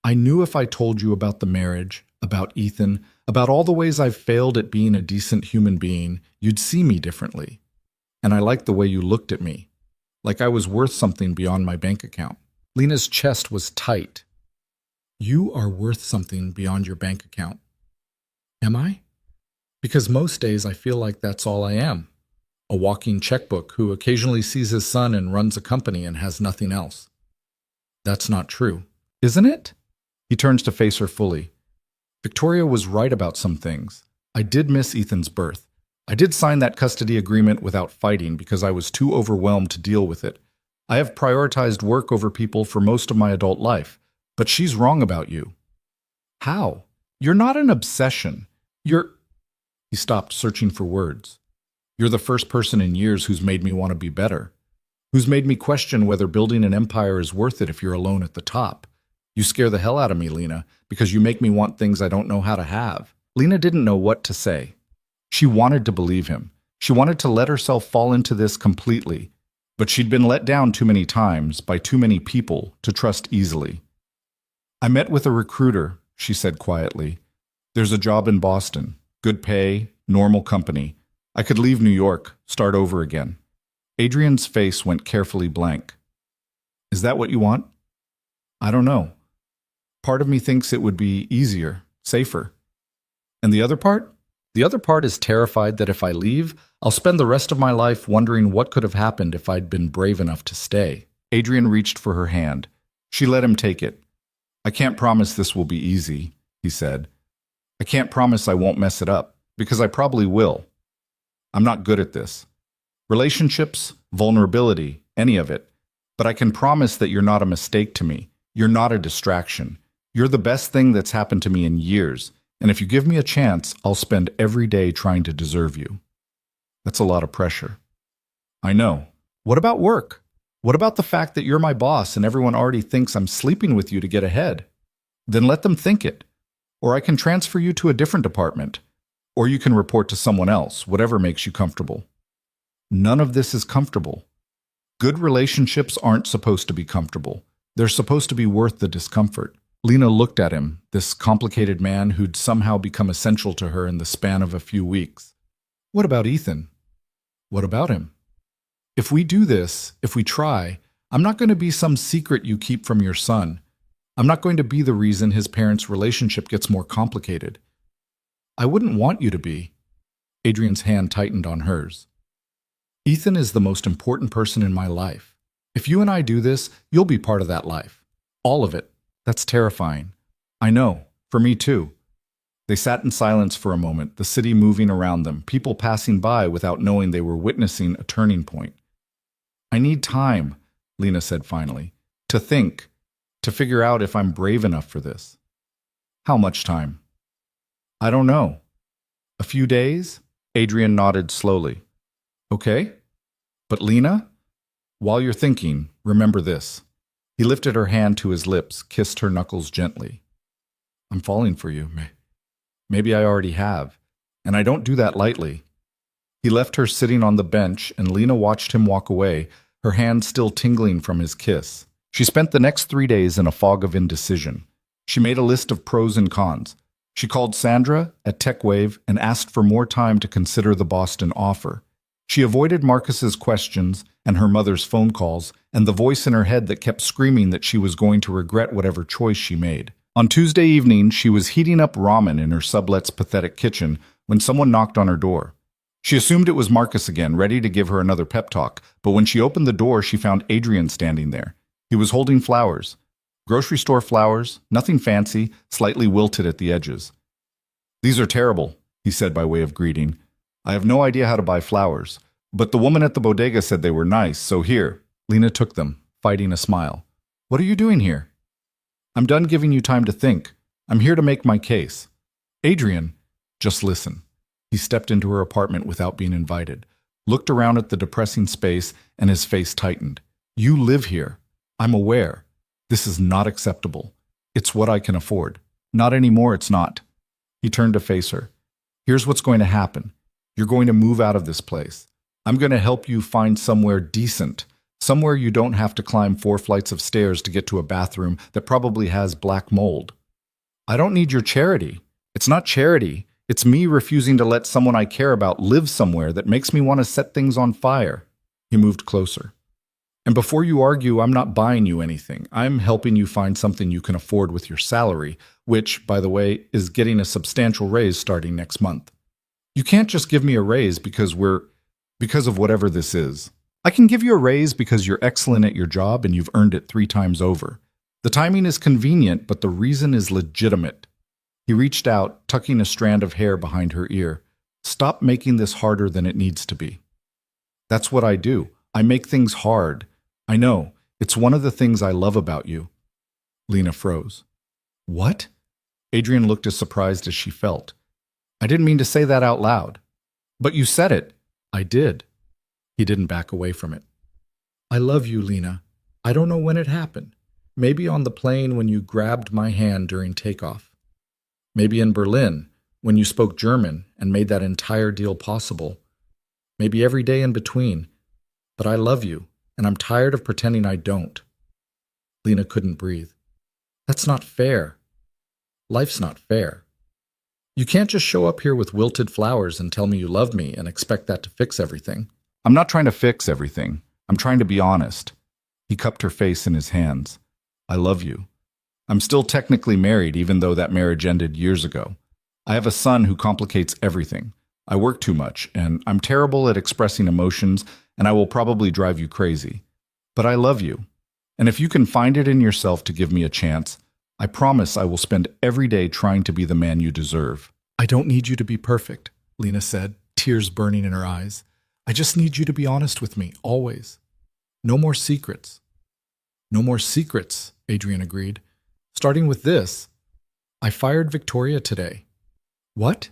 S1: I knew if I told you about the marriage, about Ethan, about all the ways I've failed at being a decent human being, you'd see me differently. And I liked the way you looked at me, like I was worth something beyond my bank account. Lena's chest was tight. You are worth something beyond your bank account. Am I? Because most days I feel like that's all I am. A walking checkbook who occasionally sees his son and runs a company and has nothing else. That's not true, isn't it? He turns to face her fully. Victoria was right about some things. I did miss Ethan's birth. I did sign that custody agreement without fighting because I was too overwhelmed to deal with it. I have prioritized work over people for most of my adult life, but she's wrong about you. How? You're not an obsession. He stopped, searching for words. You're the first person in years who's made me want to be better, who's made me question whether building an empire is worth it if you're alone at the top. You scare the hell out of me, Lena, because you make me want things I don't know how to have. Lena didn't know what to say. She wanted to believe him. She wanted to let herself fall into this completely, but she'd been let down too many times by too many people to trust easily. I met with a recruiter, she said quietly. There's a job in Boston. Good pay, normal company. I could leave New York, start over again. Adrian's face went carefully blank. Is that what you want? I don't know. Part of me thinks it would be easier, safer. And the other part? The other part is terrified that if I leave, I'll spend the rest of my life wondering what could have happened if I'd been brave enough to stay. Adrian reached for her hand. She let him take it. I can't promise this will be easy, he said. I can't promise I won't mess it up, because I probably will. I'm not good at this. Relationships, vulnerability, any of it. But I can promise that you're not a mistake to me. You're not a distraction. You're the best thing that's happened to me in years, and if you give me a chance, I'll spend every day trying to deserve you. That's a lot of pressure. I know. What about work? What about the fact that you're my boss and everyone already thinks I'm sleeping with you to get ahead? Then let them think it. Or I can transfer you to a different department. Or you can report to someone else, whatever makes you comfortable. None of this is comfortable. Good relationships aren't supposed to be comfortable. They're supposed to be worth the discomfort. Lena looked at him, this complicated man who'd somehow become essential to her in the span of a few weeks. What about Ethan? What about him? If we do this, if we try, I'm not going to be some secret you keep from your son. I'm not going to be the reason his parents' relationship gets more complicated. I wouldn't want you to be. Adrian's hand tightened on hers. Ethan is the most important person in my life. If you and I do this, you'll be part of that life. All of it. That's terrifying. I know. For me too. They sat in silence for a moment, the city moving around them, people passing by without knowing they were witnessing a turning point. I need time, Lena said finally, to think, to figure out if I'm brave enough for this. How much time? I don't know. A few days? Adrian nodded slowly. Okay. But Lena, while you're thinking, remember this. He lifted her hand to his lips, kissed her knuckles gently. I'm falling for you. Maybe I already have, and I don't do that lightly. He left her sitting on the bench, and Lena watched him walk away, her hand still tingling from his kiss. She spent the next 3 days in a fog of indecision. She made a list of pros and cons. She called Sandra at TechWave and asked for more time to consider the Boston offer. She avoided Marcus's questions and her mother's phone calls and the voice in her head that kept screaming that she was going to regret whatever choice she made. On Tuesday evening, she was heating up ramen in her sublet's pathetic kitchen when someone knocked on her door. She assumed it was Marcus again, ready to give her another pep talk, but when she opened the door, she found Adrian standing there. He was holding flowers. Grocery store flowers, nothing fancy, slightly wilted at the edges. These are terrible, he said by way of greeting. I have no idea how to buy flowers, but the woman at the bodega said they were nice, so here. Lena took them, fighting a smile. What are you doing here? I'm done giving you time to think. I'm here to make my case. Adrian, just listen. He stepped into her apartment without being invited, looked around at the depressing space, and his face tightened. You live here. I'm aware. This is not acceptable. It's what I can afford. Not anymore, it's not. He turned to face her. Here's what's going to happen. You're going to move out of this place. I'm going to help you find somewhere decent, somewhere you don't have to climb 4 flights of stairs to get to a bathroom that probably has black mold. I don't need your charity. It's not charity. It's me refusing to let someone I care about live somewhere that makes me want to set things on fire. He moved closer. And before you argue, I'm not buying you anything. I'm helping you find something you can afford with your salary, which, by the way, is getting a substantial raise starting next month. You can't just give me a raise because of whatever this is. I can give you a raise because you're excellent at your job and you've earned it 3 times over. The timing is convenient, but the reason is legitimate. He reached out, tucking a strand of hair behind her ear. Stop making this harder than it needs to be. That's what I do. I make things hard. I know. It's one of the things I love about you. Lena froze. What? Adrian looked as surprised as she felt. I didn't mean to say that out loud. But you said it. I did. He didn't back away from it. I love you, Lena. I don't know when it happened. Maybe on the plane when you grabbed my hand during takeoff. Maybe in Berlin when you spoke German and made that entire deal possible. Maybe every day in between. But I love you, and I'm tired of pretending I don't. Lena couldn't breathe. That's not fair. Life's not fair. You can't just show up here with wilted flowers and tell me you love me and expect that to fix everything. I'm not trying to fix everything. I'm trying to be honest. He cupped her face in his hands. I love you. I'm still technically married, even though that marriage ended years ago. I have a son who complicates everything. I work too much, and I'm terrible at expressing emotions, and I will probably drive you crazy. But I love you. And if you can find it in yourself to give me a chance, I promise I will spend every day trying to be the man you deserve. I don't need you to be perfect, Lena said, tears burning in her eyes. I just need you to be honest with me, always. No more secrets. No more secrets, Adrian agreed. Starting with this, I fired Victoria today. What?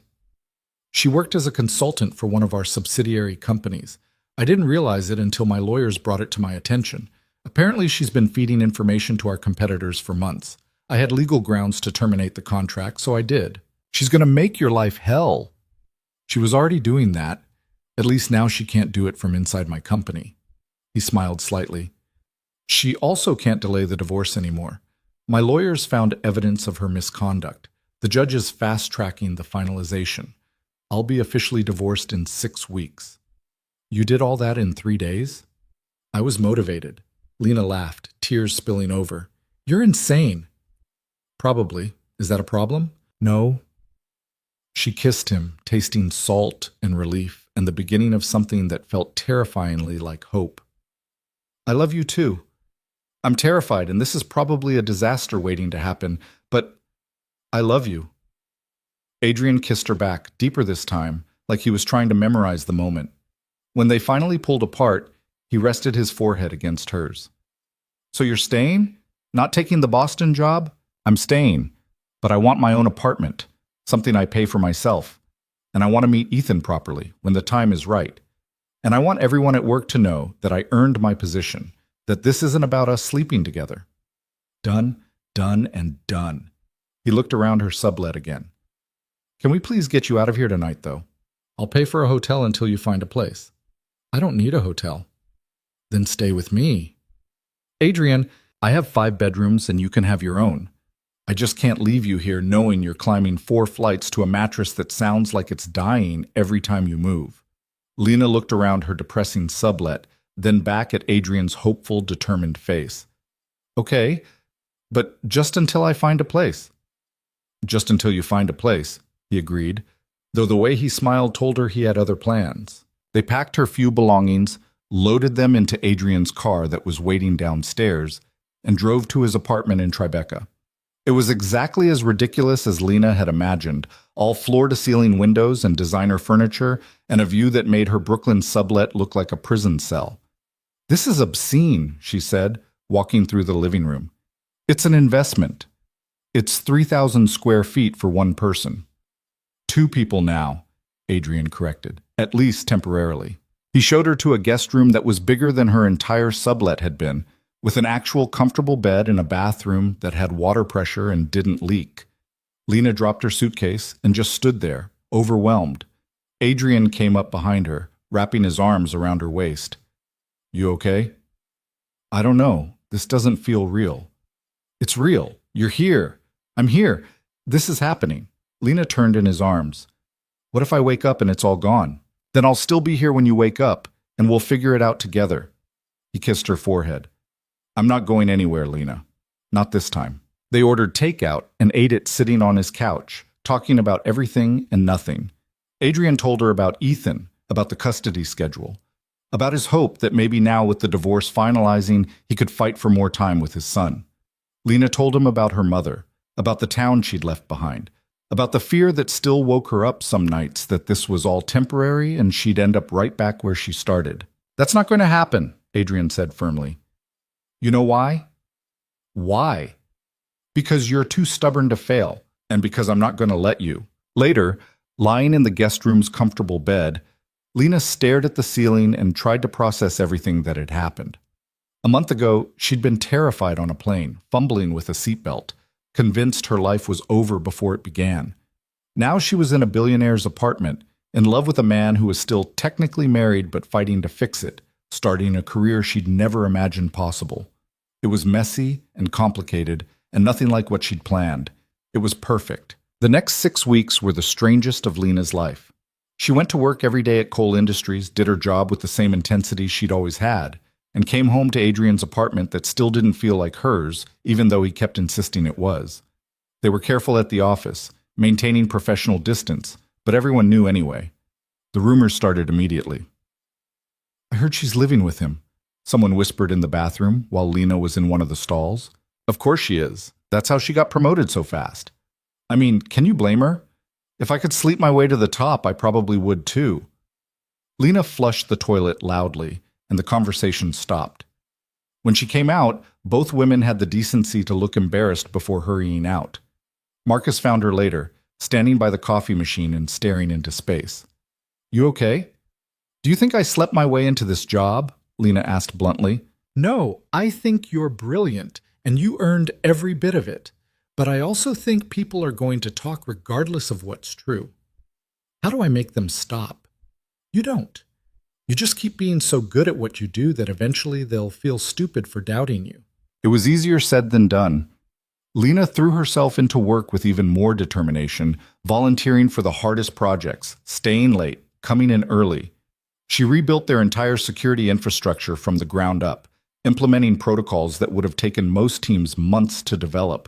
S1: She worked as a consultant for one of our subsidiary companies. I didn't realize it until my lawyers brought it to my attention. Apparently, she's been feeding information to our competitors for months. I had legal grounds to terminate the contract, so I did. She's going to make your life hell. She was already doing that. At least now she can't do it from inside my company. He smiled slightly. She also can't delay the divorce anymore. My lawyers found evidence of her misconduct. The judge is fast-tracking the finalization. I'll be officially divorced in 6 weeks. You did all that in 3 days? I was motivated. Lena laughed, tears spilling over. You're insane. Probably. Is that a problem? No. She kissed him, tasting salt and relief, and the beginning of something that felt terrifyingly like hope. I love you too. I'm terrified, and this is probably a disaster waiting to happen, but I love you. Adrian kissed her back, deeper this time, like he was trying to memorize the moment. When they finally pulled apart, he rested his forehead against hers. So you're staying? Not taking the Boston job? I'm staying, but I want my own apartment, something I pay for myself. And I want to meet Ethan properly, when the time is right. And I want everyone at work to know that I earned my position, that this isn't about us sleeping together. Done, done, and done. He looked around her sublet again. Can we please get you out of here tonight, though? I'll pay for a hotel until you find a place. I don't need a hotel. Then stay with me. Adrian, I have 5 bedrooms and you can have your own. I just can't leave you here knowing you're climbing 4 flights to a mattress that sounds like it's dying every time you move. Lena looked around her depressing sublet, then back at Adrian's hopeful, determined face. Okay, but just until I find a place. Just until you find a place, he agreed, though the way he smiled told her he had other plans. They packed her few belongings, loaded them into Adrian's car that was waiting downstairs, and drove to his apartment in Tribeca. It was exactly as ridiculous as Lena had imagined, all floor-to-ceiling windows and designer furniture, and a view that made her Brooklyn sublet look like a prison cell. This is obscene, she said, walking through the living room. It's an investment. It's 3,000 square feet for one person. 2 people now, Adrian corrected, at least temporarily. He showed her to a guest room that was bigger than her entire sublet had been, with an actual comfortable bed and a bathroom that had water pressure and didn't leak. Lena dropped her suitcase and just stood there, overwhelmed. Adrian came up behind her, wrapping his arms around her waist. You okay? I don't know. This doesn't feel real. It's real. You're here. I'm here. This is happening. Lena turned in his arms. What if I wake up and it's all gone? Then I'll still be here when you wake up, and we'll figure it out together. He kissed her forehead. I'm not going anywhere, Lena. Not this time. They ordered takeout and ate it sitting on his couch, talking about everything and nothing. Adrian told her about Ethan, about the custody schedule, about his hope that maybe now with the divorce finalizing, he could fight for more time with his son. Lena told him about her mother, about the town she'd left behind, about the fear that still woke her up some nights that this was all temporary and she'd end up right back where she started. That's not going to happen, Adrian said firmly. You know why? Why? Because you're too stubborn to fail, and because I'm not going to let you. Later, lying in the guest room's comfortable bed, Lena stared at the ceiling and tried to process everything that had happened. A month ago, she'd been terrified on a plane, fumbling with a seatbelt, convinced her life was over before it began. Now she was in a billionaire's apartment, in love with a man who was still technically married but fighting to fix it, starting a career she'd never imagined possible. It was messy and complicated, and nothing like what she'd planned. It was perfect. The next 6 weeks were the strangest of Lena's life. She went to work every day at Cole Industries, did her job with the same intensity she'd always had, and came home to Adrian's apartment that still didn't feel like hers, even though he kept insisting it was. They were careful at the office, maintaining professional distance, but everyone knew anyway. The rumors started immediately. I heard she's living with him, someone whispered in the bathroom while Lena was in one of the stalls. Of course she is. That's how she got promoted so fast. I mean, can you blame her? If I could sleep my way to the top, I probably would too. Lena flushed the toilet loudly, and the conversation stopped. When she came out, both women had the decency to look embarrassed before hurrying out. Marcus found her later, standing by the coffee machine and staring into space. You okay? Do you think I slept my way into this job? Lena asked bluntly. No, I think you're brilliant, and you earned every bit of it. But I also think people are going to talk regardless of what's true. How do I make them stop? You don't. You just keep being so good at what you do that eventually they'll feel stupid for doubting you. It was easier said than done. Lena threw herself into work with even more determination, volunteering for the hardest projects, staying late, coming in early. She rebuilt their entire security infrastructure from the ground up, implementing protocols that would have taken most teams months to develop.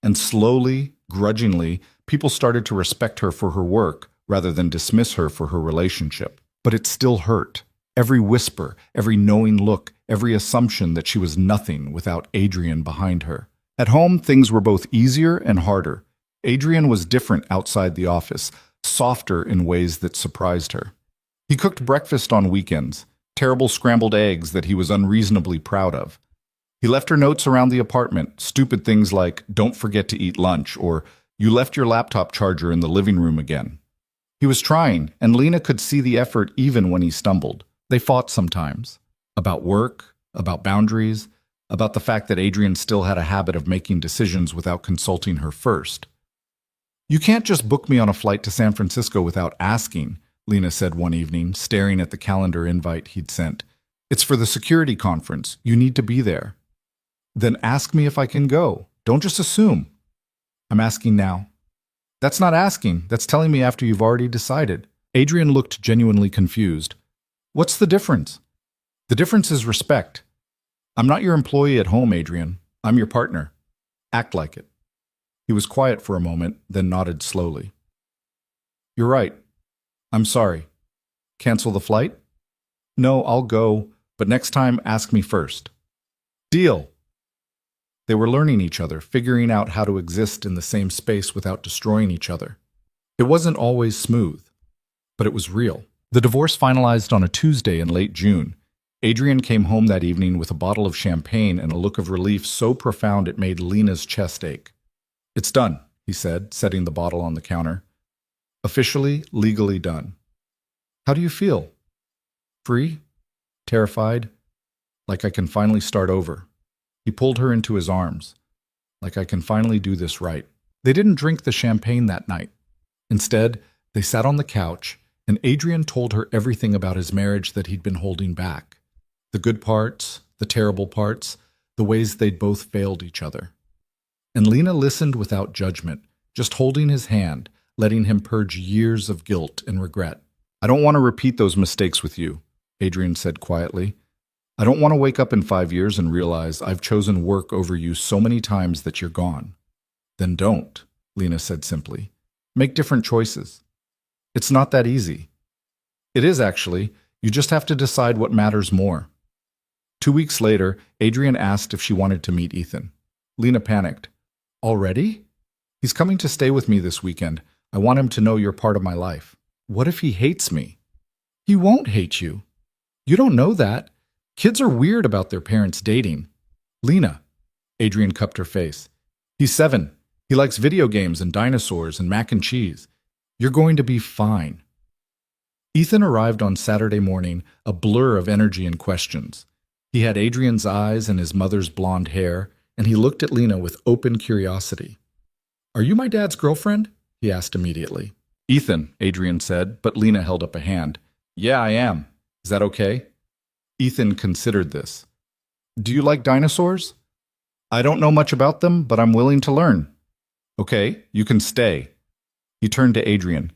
S1: And slowly, grudgingly, people started to respect her for her work rather than dismiss her for her relationship. But it still hurt. Every whisper, every knowing look, every assumption that she was nothing without Adrian behind her. At home, things were both easier and harder. Adrian was different outside the office, softer in ways that surprised her. He cooked breakfast on weekends, terrible scrambled eggs that he was unreasonably proud of. He left her notes around the apartment, stupid things like, don't forget to eat lunch, or you left your laptop charger in the living room again. He was trying, and Lena could see the effort even when he stumbled. They fought sometimes. About work, about boundaries, about the fact that Adrian still had a habit of making decisions without consulting her first. You can't just book me on a flight to San Francisco without asking, Lena said one evening, staring at the calendar invite he'd sent. It's for the security conference. You need to be there. Then ask me if I can go. Don't just assume. I'm asking now. That's not asking. That's telling me after you've already decided. Adrian looked genuinely confused. What's the difference? The difference is respect. I'm not your employee at home, Adrian. I'm your partner. Act like it. He was quiet for a moment, then nodded slowly. You're right. I'm sorry. Cancel the flight? No, I'll go, but next time ask me first. Deal. They were learning each other, figuring out how to exist in the same space without destroying each other. It wasn't always smooth, but it was real. The divorce finalized on a Tuesday in late June. Adrian came home that evening with a bottle of champagne and a look of relief so profound it made Lena's chest ache. It's done, he said, setting the bottle on the counter. Officially, legally done. How do you feel? Free? Terrified? Like I can finally start over. He pulled her into his arms. Like I can finally do this right. They didn't drink the champagne that night. Instead, they sat on the couch, and Adrian told her everything about his marriage that he'd been holding back. The good parts, the terrible parts, the ways they'd both failed each other. And Lena listened without judgment, just holding his hand, letting him purge years of guilt and regret. I don't want to repeat those mistakes with you, Adrian said quietly. I don't want to wake up in 5 years and realize I've chosen work over you so many times that you're gone. Then don't, Lena said simply. Make different choices. It's not that easy. It is actually. You just have to decide what matters more. 2 weeks later, Adrian asked if she wanted to meet Ethan. Lena panicked. Already? He's coming to stay with me this weekend. I want him to know you're part of my life. What if he hates me? He won't hate you. You don't know that. Kids are weird about their parents dating. Lena. Adrian cupped her face. He's 7. He likes video games and dinosaurs and mac and cheese. You're going to be fine. Ethan arrived on Saturday morning, a blur of energy and questions. He had Adrian's eyes and his mother's blonde hair, and he looked at Lena with open curiosity. Are you my dad's girlfriend? He asked immediately. Ethan, Adrian said, but Lena held up a hand. Yeah, I am. Is that okay? Ethan considered this. Do you like dinosaurs? I don't know much about them, but I'm willing to learn. Okay, you can stay. He turned to Adrian.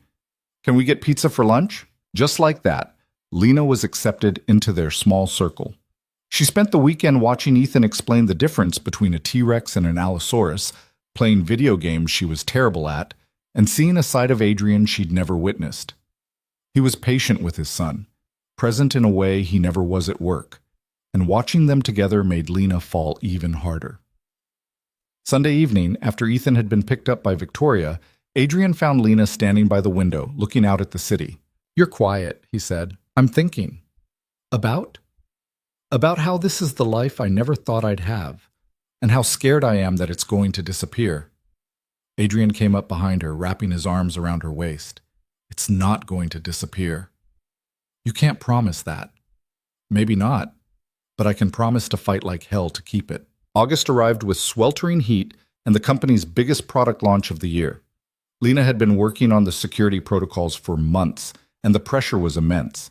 S1: Can we get pizza for lunch? Just like that, Lena was accepted into their small circle. She spent the weekend watching Ethan explain the difference between a T-Rex and an Allosaurus, playing video games she was terrible at, and seeing a side of Adrian she'd never witnessed. He was patient with his son, present in a way he never was at work, and watching them together made Lena fall even harder. Sunday evening, after Ethan had been picked up by Victoria, Adrian found Lena standing by the window, looking out at the city. You're quiet, he said. I'm thinking. About? About how this is the life I never thought I'd have, and how scared I am that it's going to disappear. Adrian came up behind her, wrapping his arms around her waist. It's not going to disappear. You can't promise that. Maybe not, but I can promise to fight like hell to keep it. August arrived with sweltering heat and the company's biggest product launch of the year. Lena had been working on the security protocols for months, and the pressure was immense.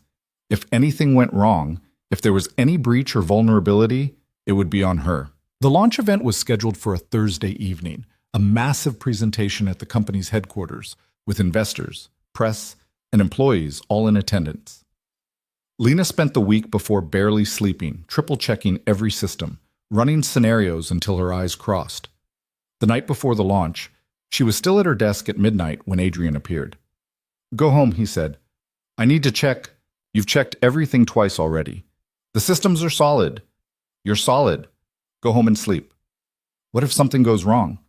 S1: If anything went wrong, if there was any breach or vulnerability, it would be on her. The launch event was scheduled for a Thursday evening, a massive presentation at the company's headquarters, with investors, press, and employees all in attendance. Lena spent the week before barely sleeping, triple-checking every system, running scenarios until her eyes crossed. The night before the launch, she was still at her desk at midnight when Adrian appeared. Go home, he said. I need to check. You've checked everything twice already. The systems are solid. You're solid. Go home and sleep. What if something goes wrong?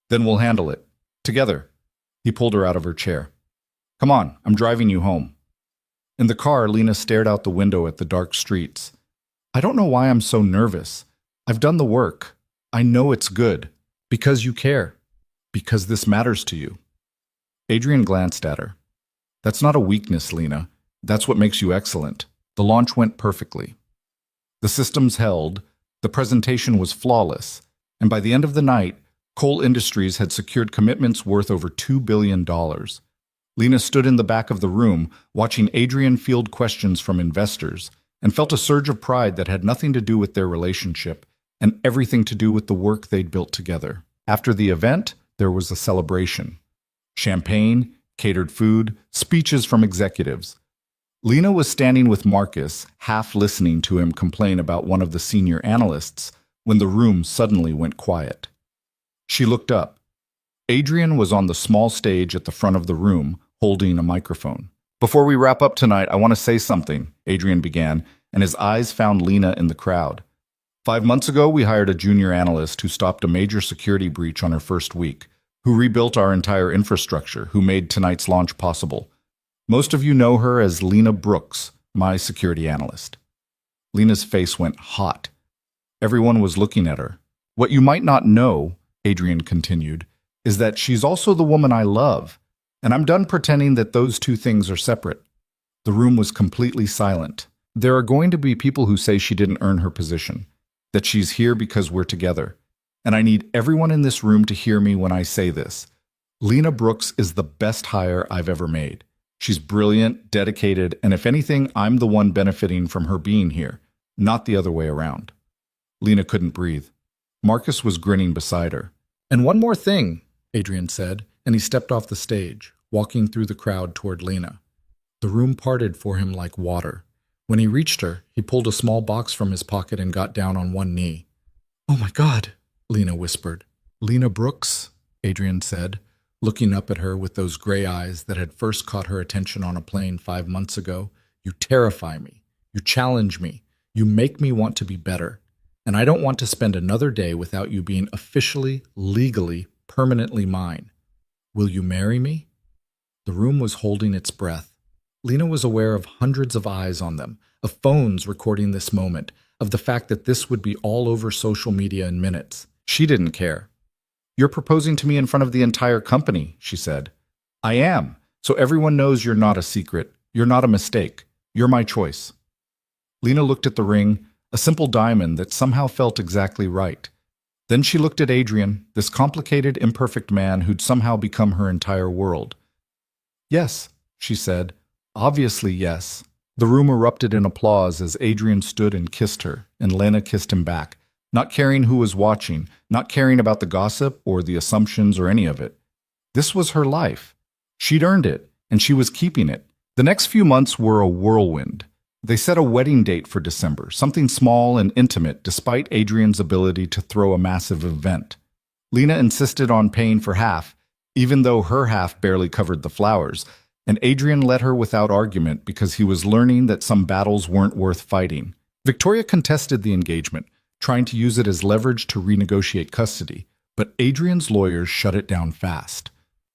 S1: Then we'll handle it. Together. He pulled her out of her chair. Come on, I'm driving you home. In the car, Lena stared out the window at the dark streets. I don't know why I'm so nervous. I've done the work. I know it's good. Because you care. Because this matters to you. Adrian glanced at her. That's not a weakness, Lena. That's what makes you excellent. The launch went perfectly. The systems held, the presentation was flawless, and by the end of the night, Cole Industries had secured commitments worth over $2 billion. Lena stood in the back of the room, watching Adrian field questions from investors, and felt a surge of pride that had nothing to do with their relationship and everything to do with the work they'd built together. After the event, there was a celebration. Champagne, catered food, speeches from executives. Lena was standing with Marcus, half listening to him complain about one of the senior analysts, when the room suddenly went quiet. She looked up. Adrian was on the small stage at the front of the room, holding a microphone. Before we wrap up tonight, I want to say something, Adrian began, and his eyes found Lena in the crowd. 5 months ago, we hired a junior analyst who stopped a major security breach on her first week, who rebuilt our entire infrastructure, who made tonight's launch possible. Most of you know her as Lena Brooks, my security analyst. Lena's face went hot. Everyone was looking at her. What you might not know, Adrian continued, is that she's also the woman I love, and I'm done pretending that those two things are separate. The room was completely silent. There are going to be people who say she didn't earn her position, that she's here because we're together. And I need everyone in this room to hear me when I say this. Lena Brooks is the best hire I've ever made. She's brilliant, dedicated, and if anything, I'm the one benefiting from her being here, not the other way around. Lena couldn't breathe. Marcus was grinning beside her. And one more thing, Adrian said, and he stepped off the stage, walking through the crowd toward Lena. The room parted for him like water. When he reached her, he pulled a small box from his pocket and got down on one knee. "Oh my God," Lena whispered. "Lena Brooks," Adrian said, looking up at her with those gray eyes that had first caught her attention on a plane 5 months ago. "You terrify me. You challenge me. You make me want to be better. And I don't want to spend another day without you being officially, legally, permanently mine. Will you marry me?" The room was holding its breath. Lena was aware of hundreds of eyes on them, of phones recording this moment, of the fact that this would be all over social media in minutes. She didn't care. "You're proposing to me in front of the entire company," she said. "I am, so everyone knows you're not a secret. You're not a mistake. You're my choice." Lena looked at the ring, a simple diamond that somehow felt exactly right. Then she looked at Adrian, this complicated, imperfect man who'd somehow become her entire world. "Yes," she said. "Obviously, yes." The room erupted in applause as Adrian stood and kissed her, and Lena kissed him back, not caring who was watching, not caring about the gossip or the assumptions or any of it. This was her life. She'd earned it, and she was keeping it. The next few months were a whirlwind. They set a wedding date for December, something small and intimate despite Adrian's ability to throw a massive event. Lena insisted on paying for half, even though her half barely covered the flowers, and Adrian let her without argument because he was learning that some battles weren't worth fighting. Victoria contested the engagement, trying to use it as leverage to renegotiate custody, but Adrian's lawyers shut it down fast.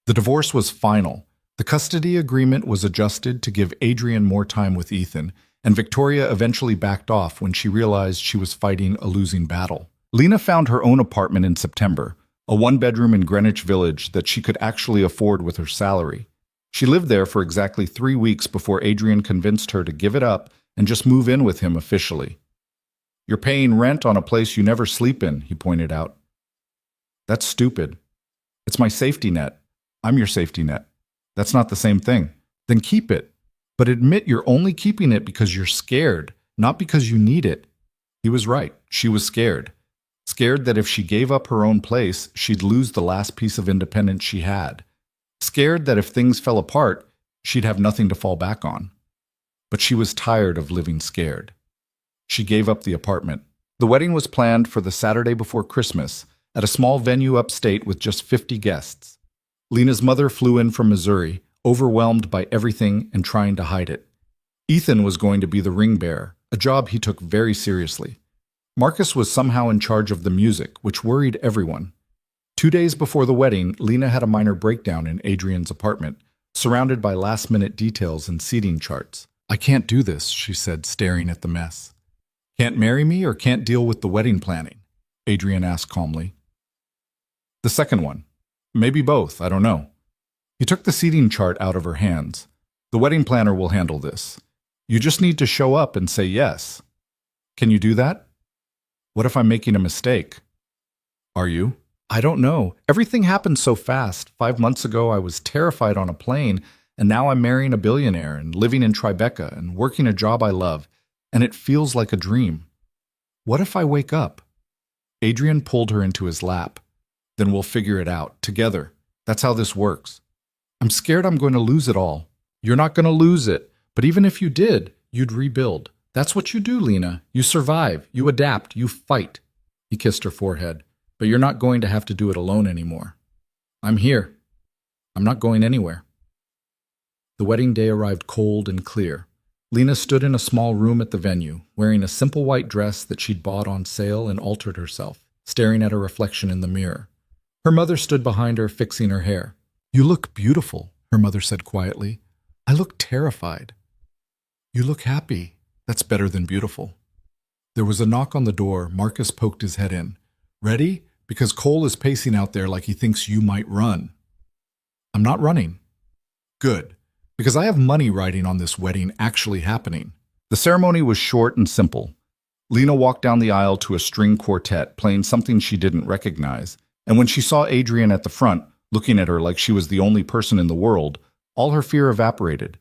S1: The divorce was final. The custody agreement was adjusted to give Adrian more time with Ethan, and Victoria eventually backed off when she realized she was fighting a losing battle. Lena found her own apartment in September, a one-bedroom in Greenwich Village that she could actually afford with her salary. She lived there for exactly 3 weeks before Adrian convinced her to give it up and just move in with him officially. "You're paying rent on a place you never sleep in," he pointed out. "That's stupid. It's my safety net. I'm your safety net. That's not the same thing. Then keep it. But admit you're only keeping it because you're scared, not because you need it." He was right. She was scared. Scared that if she gave up her own place, she'd lose the last piece of independence she had. Scared that if things fell apart, she'd have nothing to fall back on. But she was tired of living scared. She gave up the apartment. The wedding was planned for the Saturday before Christmas at a small venue upstate with just 50 guests. Lena's mother flew in from Missouri, overwhelmed by everything and trying to hide it. Ethan was going to be the ring bearer, a job he took very seriously. Marcus was somehow in charge of the music, which worried everyone. 2 days before the wedding, Lena had a minor breakdown in Adrian's apartment, surrounded by last-minute details and seating charts. "I can't do this," she said, staring at the mess. "Can't marry me or can't deal with the wedding planning?" Adrian asked calmly. "The second one. Maybe both, I don't know." He took the seating chart out of her hands. "The wedding planner will handle this. You just need to show up and say yes. Can you do that?" "What if I'm making a mistake?" "Are you?" "I don't know. Everything happened so fast. 5 months ago I was terrified on a plane, and now I'm marrying a billionaire and living in Tribeca and working a job I love, and it feels like a dream. What if I wake up?" Adrian pulled her into his lap. "Then we'll figure it out, together. That's how this works." "I'm scared I'm going to lose it all." "You're not going to lose it. But even if you did, you'd rebuild. That's what you do, Lena. You survive, you adapt, you fight." He kissed her forehead. "But you're not going to have to do it alone anymore. I'm here. I'm not going anywhere." The wedding day arrived cold and clear. Lena stood in a small room at the venue, wearing a simple white dress that she'd bought on sale and altered herself, staring at her reflection in the mirror. Her mother stood behind her, fixing her hair. "You look beautiful," her mother said quietly. "I look terrified." "You look happy. That's better than beautiful." There was a knock on the door. Marcus poked his head in. "Ready? Because Cole is pacing out there like he thinks you might run." "I'm not running." "Good. Because I have money riding on this wedding actually happening." The ceremony was short and simple. Lena walked down the aisle to a string quartet playing something she didn't recognize, and when she saw Adrian at the front, looking at her like she was the only person in the world, all her fear evaporated.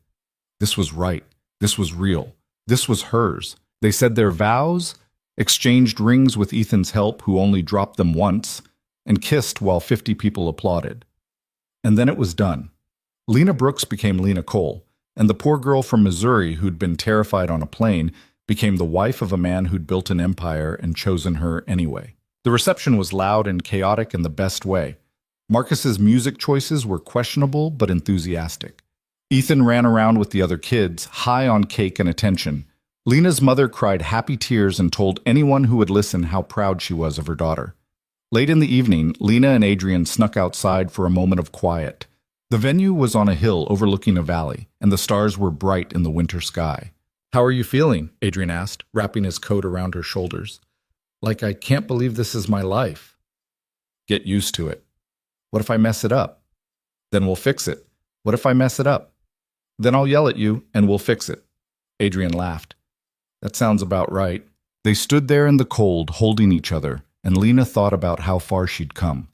S1: This was right. This was real. This was hers. They said their vows, exchanged rings with Ethan's help, who only dropped them once, and kissed while 50 people applauded. And then it was done. Lena Brooks became Lena Cole, and the poor girl from Missouri who'd been terrified on a plane became the wife of a man who'd built an empire and chosen her anyway. The reception was loud and chaotic in the best way. Marcus's music choices were questionable but enthusiastic. Ethan ran around with the other kids, high on cake and attention. Lena's mother cried happy tears and told anyone who would listen how proud she was of her daughter. Late in the evening, Lena and Adrian snuck outside for a moment of quiet. The venue was on a hill overlooking a valley, and the stars were bright in the winter sky. "How are you feeling?" Adrian asked, wrapping his coat around her shoulders. "Like I can't believe this is my life." "Get used to it." "What if I mess it up?" "Then we'll fix it." "What if I mess it up?" "Then I'll yell at you, and we'll fix it." Adrian laughed. "That sounds about right." They stood there in the cold, holding each other, and Lena thought about how far she'd come.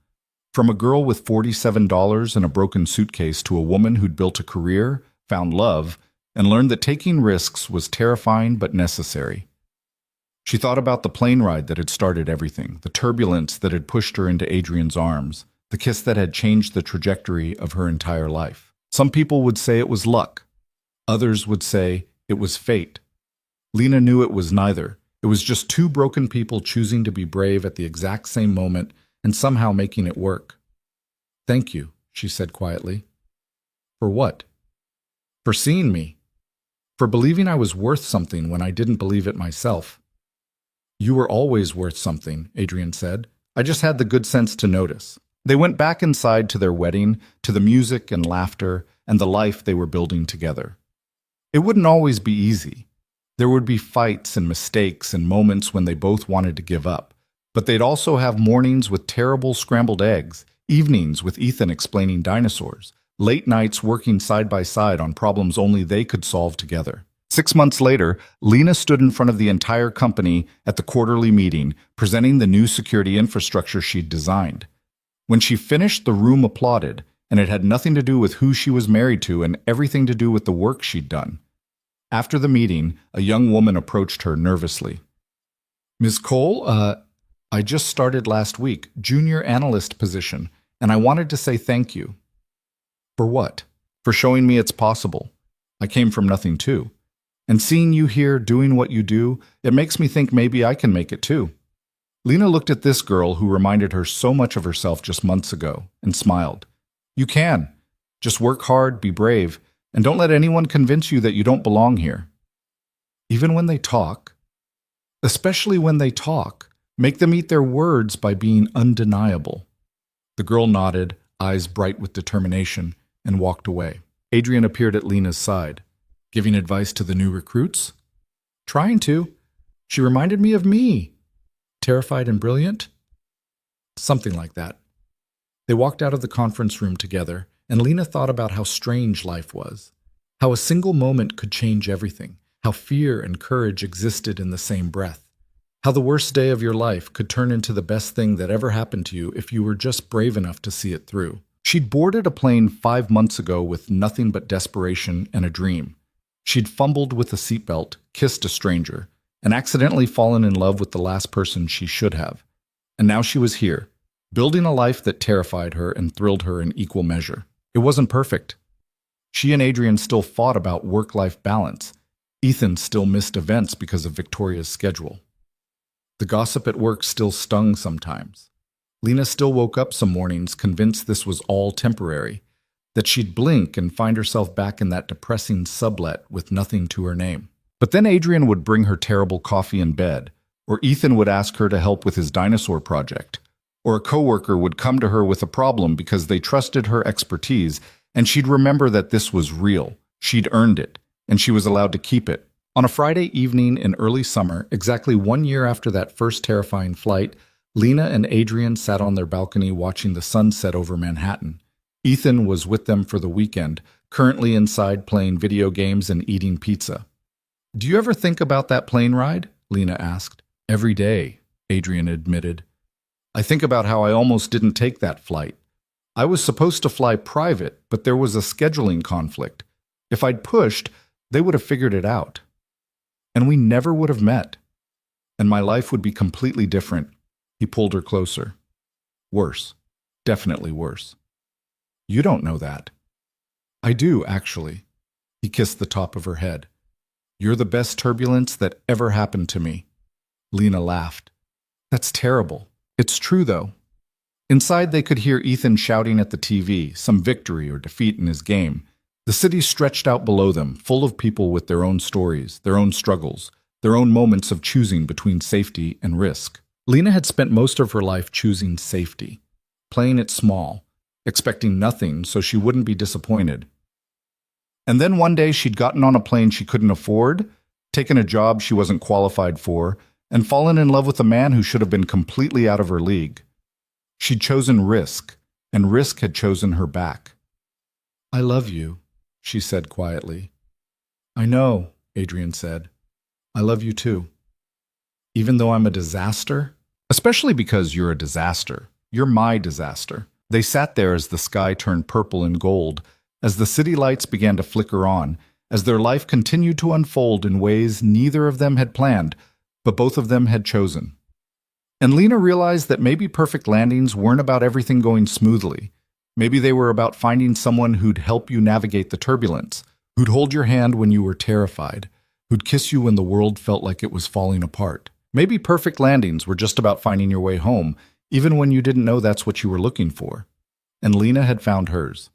S1: From a girl with $47 and a broken suitcase to a woman who'd built a career, found love, and learned that taking risks was terrifying but necessary. She thought about the plane ride that had started everything, the turbulence that had pushed her into Adrian's arms, the kiss that had changed the trajectory of her entire life. Some people would say it was luck. Others would say it was fate. Lena knew it was neither. It was just two broken people choosing to be brave at the exact same moment and somehow making it work. "Thank you," she said quietly. "For what?" "For seeing me. For believing I was worth something when I didn't believe it myself." "You were always worth something," Adrian said. "I just had the good sense to notice." They went back inside to their wedding, to the music and laughter, and the life they were building together. It wouldn't always be easy. There would be fights and mistakes and moments when they both wanted to give up. But they'd also have mornings with terrible scrambled eggs, evenings with Ethan explaining dinosaurs, late nights working side by side on problems only they could solve together. 6 months later, Lena stood in front of the entire company at the quarterly meeting, presenting the new security infrastructure she'd designed. When she finished, the room applauded, and it had nothing to do with who she was married to and everything to do with the work she'd done. After the meeting, a young woman approached her nervously. "Ms. Cole, I just started last week, junior analyst position, and I wanted to say thank you." "For what?" "For showing me it's possible. I came from nothing too. And seeing you here doing what you do, it makes me think maybe I can make it too." Lena looked at this girl who reminded her so much of herself just months ago and smiled. "You can. Just work hard, be brave, and don't let anyone convince you that you don't belong here." "Even when they talk?" "Especially when they talk. Make them eat their words by being undeniable." The girl nodded, eyes bright with determination, and walked away. Adrian appeared at Lena's side. "Giving advice to the new recruits?" "Trying to. She reminded me of me. Terrified and brilliant?" "Something like that." They walked out of the conference room together, and Lena thought about how strange life was, how a single moment could change everything, how fear and courage existed in the same breath, how the worst day of your life could turn into the best thing that ever happened to you if you were just brave enough to see it through. She'd boarded a plane 5 months ago with nothing but desperation and a dream. She'd fumbled with a seatbelt, kissed a stranger, and accidentally fallen in love with the last person she should have. And now she was here, building a life that terrified her and thrilled her in equal measure. It wasn't perfect. She and Adrian still fought about work-life balance. Ethan still missed events because of Victoria's schedule. The gossip at work still stung sometimes. Lena still woke up some mornings convinced this was all temporary, that she'd blink and find herself back in that depressing sublet with nothing to her name. But then Adrian would bring her terrible coffee in bed, or Ethan would ask her to help with his dinosaur project, or a coworker would come to her with a problem because they trusted her expertise, and she'd remember that this was real. She'd earned it, and she was allowed to keep it. On a Friday evening in early summer, exactly 1 year after that first terrifying flight, Lena and Adrian sat on their balcony watching the sun set over Manhattan. Ethan was with them for the weekend, currently inside playing video games and eating pizza. "Do you ever think about that plane ride?" Lena asked. "Every day," Adrian admitted. "I think about how I almost didn't take that flight. I was supposed to fly private, but there was a scheduling conflict. If I'd pushed, they would have figured it out. And we never would have met. And my life would be completely different." He pulled her closer. "Worse. Definitely worse." You don't know that. I do, actually. He kissed the top of her head. You're the best turbulence that ever happened to me. Lena laughed. That's terrible. It's true, though. Inside, they could hear Ethan shouting at the TV, some victory or defeat in his game. The city stretched out below them, full of people with their own stories, their own struggles, their own moments of choosing between safety and risk. Lena had spent most of her life choosing safety, playing it small, expecting nothing so she wouldn't be disappointed. And then one day she'd gotten on a plane she couldn't afford, taken a job she wasn't qualified for, and fallen in love with a man who should have been completely out of her league. She'd chosen risk, and risk had chosen her back. I love you, she said quietly. I know, Adrian said. I love you too. Even though I'm a disaster? Especially because you're a disaster. You're my disaster. They sat there as the sky turned purple and gold, as the city lights began to flicker on, as their life continued to unfold in ways neither of them had planned, but both of them had chosen. And Lena realized that maybe perfect landings weren't about everything going smoothly. Maybe they were about finding someone who'd help you navigate the turbulence, who'd hold your hand when you were terrified, who'd kiss you when the world felt like it was falling apart. Maybe perfect landings were just about finding your way home, even when you didn't know that's what you were looking for. And Lena had found hers.